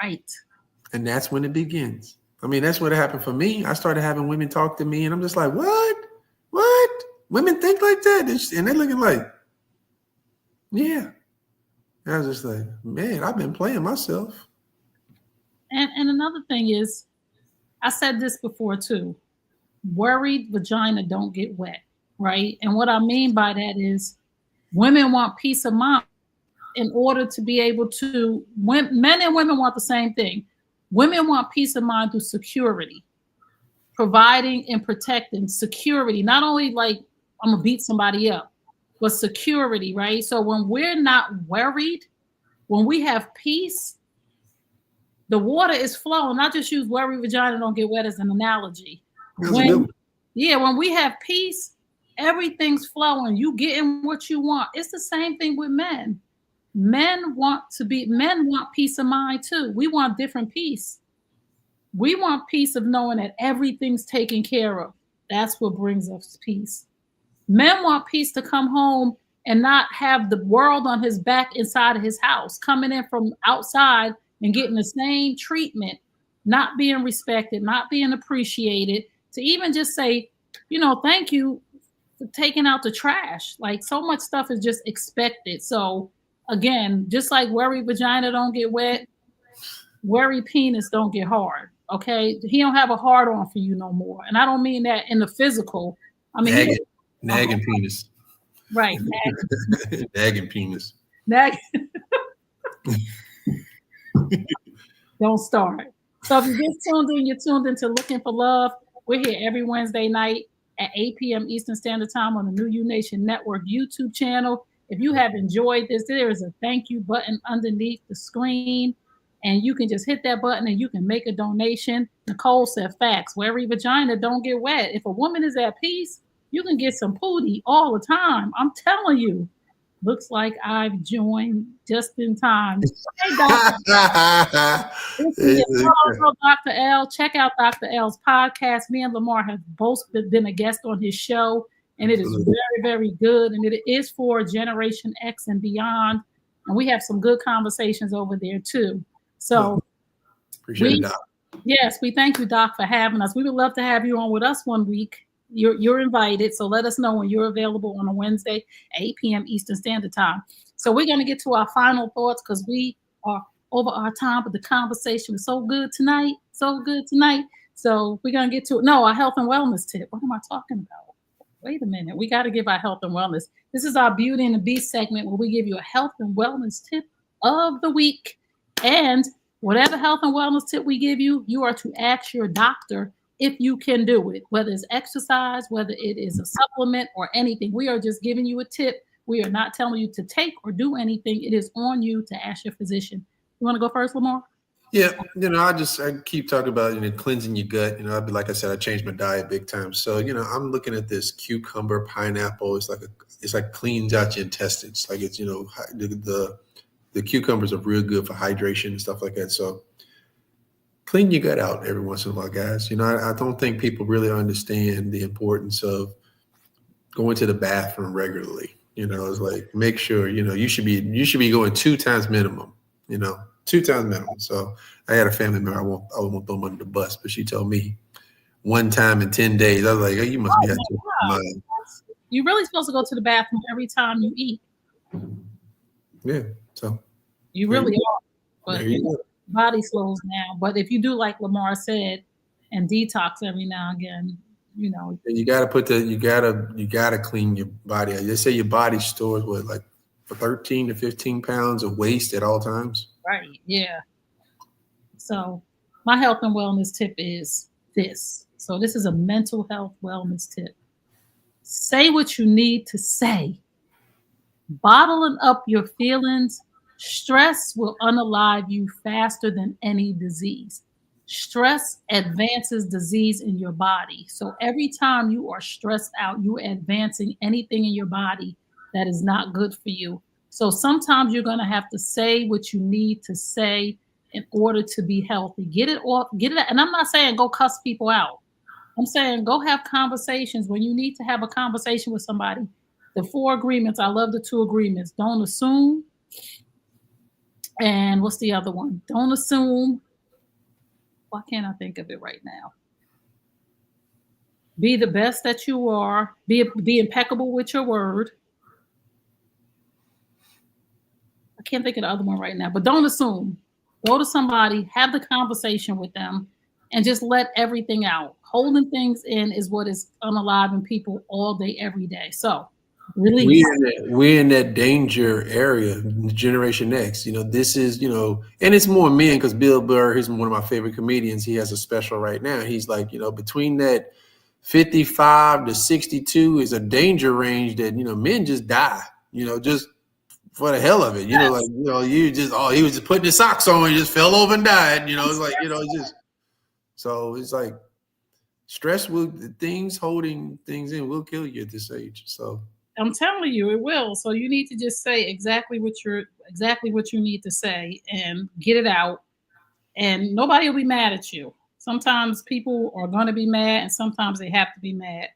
Right. And
that's when it begins. I mean, that's what happened for me. I started having women talk to me, and I'm just like, what? What? Women think like that? And they're looking like, yeah. And I was just like, man, I've been playing myself.
And another thing is, I said this before too, worried vagina don't get wet, right? And what I mean by that is women want peace of mind in order to be able to, men and women want the same thing. Women want peace of mind through security, providing and protecting security, not only like I'm gonna beat somebody up, but security, right? So when we're not worried, when we have peace, the water is flowing. I just use worry vagina don't get wet as an analogy. When we have peace, everything's flowing. You getting what you want. It's the same thing with men. Men want peace of mind too. We want different peace. We want peace of knowing that everything's taken care of. That's what brings us peace. Men want peace to come home and not have the world on his back inside of his house, coming in from outside and getting the same treatment, not being respected, not being appreciated, to even just say, thank you for taking out the trash. Like, so much stuff is just expected. So again, just like worry vagina don't get wet, worry penis don't get hard. Okay, he don't have a hard on for you no more. And I don't mean that in the physical. I mean
nagging penis.
Right.
Nagging penis.
Don't start. So if you just tuned in, you're tuned into Looking for Love. We're here every Wednesday night at 8 p.m. Eastern Standard Time on the New U Nation Network YouTube channel. If you have enjoyed this, there is a thank you button underneath the screen, and you can just hit that button and you can make a donation. Nicole said facts. Worry vagina don't get wet. If a woman is at peace, you can get some pootie all the time. I'm telling you. Looks like I've joined just in time. Hey, Dr. Dr. L. Check out Dr. L's podcast. Me and Lamar have both been a guest on his show, and it is very, very good. And it is for Generation X and beyond. And we have some good conversations over there, too. So,
appreciate it, Doc.
Yes, we thank you, Doc, for having us. We would love to have you on with us one week. You're invited, so let us know when you're available on a Wednesday at 8 p.m. Eastern Standard Time. So we're going to get to our final thoughts because we are over our time, but the conversation was so good tonight. So we're going to get to it. No, our health and wellness tip. What am I talking about? Wait a minute. We got to give our health and wellness. This is our Beauty and the Beast segment where we give you a health and wellness tip of the week. And whatever health and wellness tip we give you, you are to ask your doctor if you can do it, whether it's exercise, whether it is a supplement or anything. We are just giving you a tip. We are not telling you to take or do anything. It is on you to ask your physician. You want to go first, Lamar?
Yeah, I keep talking about cleansing your gut. I'd be like I said, I changed my diet big time. So I'm looking at this cucumber, pineapple. It's like cleans out your intestines. Like it's the cucumbers are real good for hydration and stuff like that. So clean your gut out every once in a while, guys. I don't think people really understand the importance of going to the bathroom regularly. It's like make sure you should be going 2 times minimum. 2 times minimum. So I had a family member. I won't throw them under the bus, but she told me 1 time in 10 days. I was like, oh, you must be out your mind.
You're really supposed to go to the bathroom every time you eat.
Yeah. So
you really are. But
there you go.
Body slows down. But if you do like Lamar said and detox every now and again,
you gotta clean your body. They say your body stores 13 to 15 pounds of waste at all times.
Right. Yeah. So my health and wellness tip is this. So this is a mental health wellness tip. Say what you need to say. Bottling up your feelings, stress will unalive you faster than any disease. Stress advances disease in your body. So every time you are stressed out, you are advancing anything in your body that is not good for you. So sometimes you're going to have to say what you need to say in order to be healthy. Get it off, get it. And I'm not saying go cuss people out. I'm saying go have conversations when you need to have a conversation with somebody. The 4 agreements, I love the 2 agreements. Don't assume. And what's the other one? Don't assume. Why can't I think of it right now? Be the best that you are. Be impeccable with your word. I can't think of the other one right now, but don't assume. Go to somebody, have the conversation with them, and just let everything out. Holding things in is what is unaliving people all day, every day. So release.
We're in that danger area, Generation X. This is, and it's more men because Bill Burr, he's one of my favorite comedians. He has a special right now. He's like, between that 55 to 62 is a danger range that, men just die, just for the hell of it.
Yes.
You just, he was just putting his socks on and just fell over and died. It's like, just, so it's like stress holding things in will kill you at this age. So
I'm telling you, it will. So you need to just say exactly what you need to say and get it out. And nobody will be mad at you. Sometimes people are going to be mad, and sometimes they have to be mad.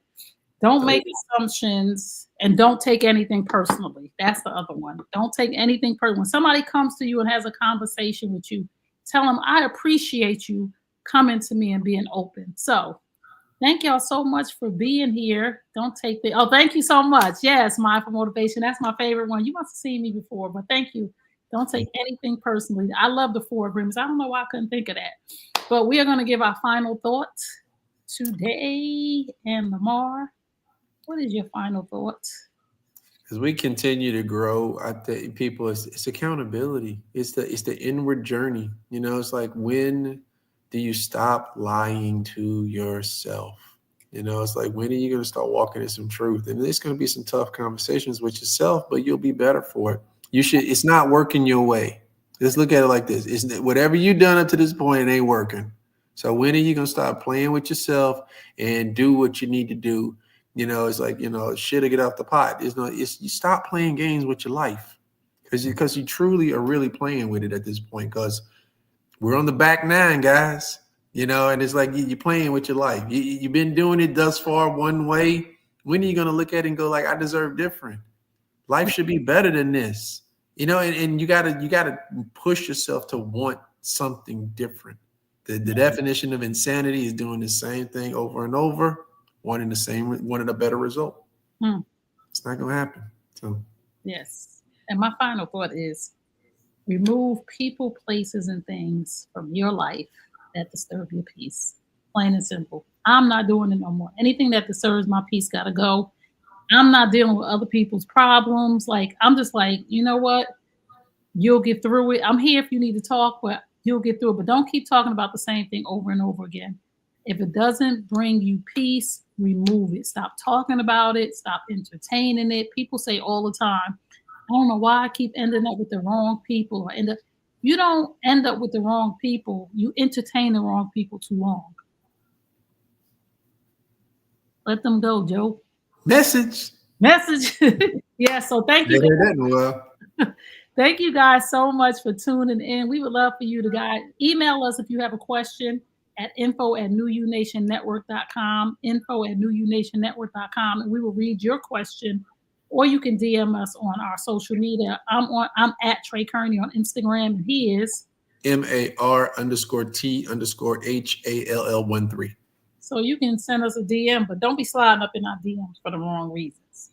Don't make assumptions, and don't take anything personally. That's the other one. Don't take anything personal. When somebody comes to you and has a conversation with you, tell them, I appreciate you coming to me and being open. So thank y'all so much for being here. Don't take thank you so much. Yes, Mindful Motivation. That's my favorite one. You must have seen me before, but thank you. Don't take anything personally. I love the 4 agreements. I don't know why I couldn't think of that. But we are going to give our final thoughts today. And Lamar, what is your final thought?
As we continue to grow, I think people, it's accountability. It's the inward journey. It's like, when do you stop lying to yourself? It's like, when are you going to start walking in some truth? And there's going to be some tough conversations with yourself, but you'll be better for it. It's not working your way. Let's look at it like this. It's whatever you've done up to this point, it ain't working. So when are you going to start playing with yourself and do what you need to do? It's like, shit to get off the pot. You stop playing games with your life because you truly are really playing with it at this point, because we're on the back 9, guys, and it's like you're playing with your life. You've been doing it thus far one way. When are you going to look at it and go like, I deserve different? Life should be better than this, and you gotta push yourself to want something different. The definition of insanity is doing the same thing over and over, wanting a better result. It's not going to happen. So
yes. And my final thought is, remove people, places, and things from your life that disturb your peace. Plain and simple. I'm not doing it no more. Anything that disturbs my peace got to go. I'm not dealing with other people's problems. Like, I'm just like, you know what? You'll get through it. I'm here if you need to talk, but you'll get through it. But don't keep talking about the same thing over and over again. If it doesn't bring you peace, remove it. Stop talking about it. Stop entertaining it. People say all the time, I don't know why I keep ending up with the wrong people. you don't end up with the wrong people. You entertain the wrong people too long. Let them go, Joe.
Message.
Yeah, so thank you. Thank you guys so much for tuning in. We would love for you to guys email us if you have a question at info@newunationnetwork.com, info@newunationnetwork.com, and we will read your question, or you can DM us on our social media. I'm at Trey Kearney on Instagram, and he is
MAR_T_HALL13.
So you can send us a DM, but don't be sliding up in our DMs for the wrong reasons.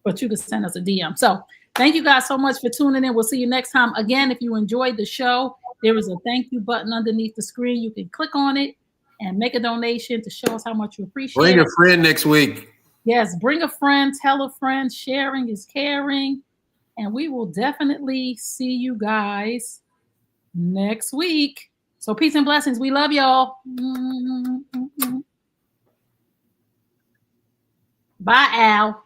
But you can send us a DM. So thank you guys so much for tuning in. We'll see you next time. Again, if you enjoyed the show, there is a thank you button underneath the screen. You can click on it and make a donation to show us how much you appreciate it.
Bring a friend next week.
Yes, bring a friend, tell a friend. Sharing is caring. And we will definitely see you guys next week. So peace and blessings. We love y'all. Bye, Al.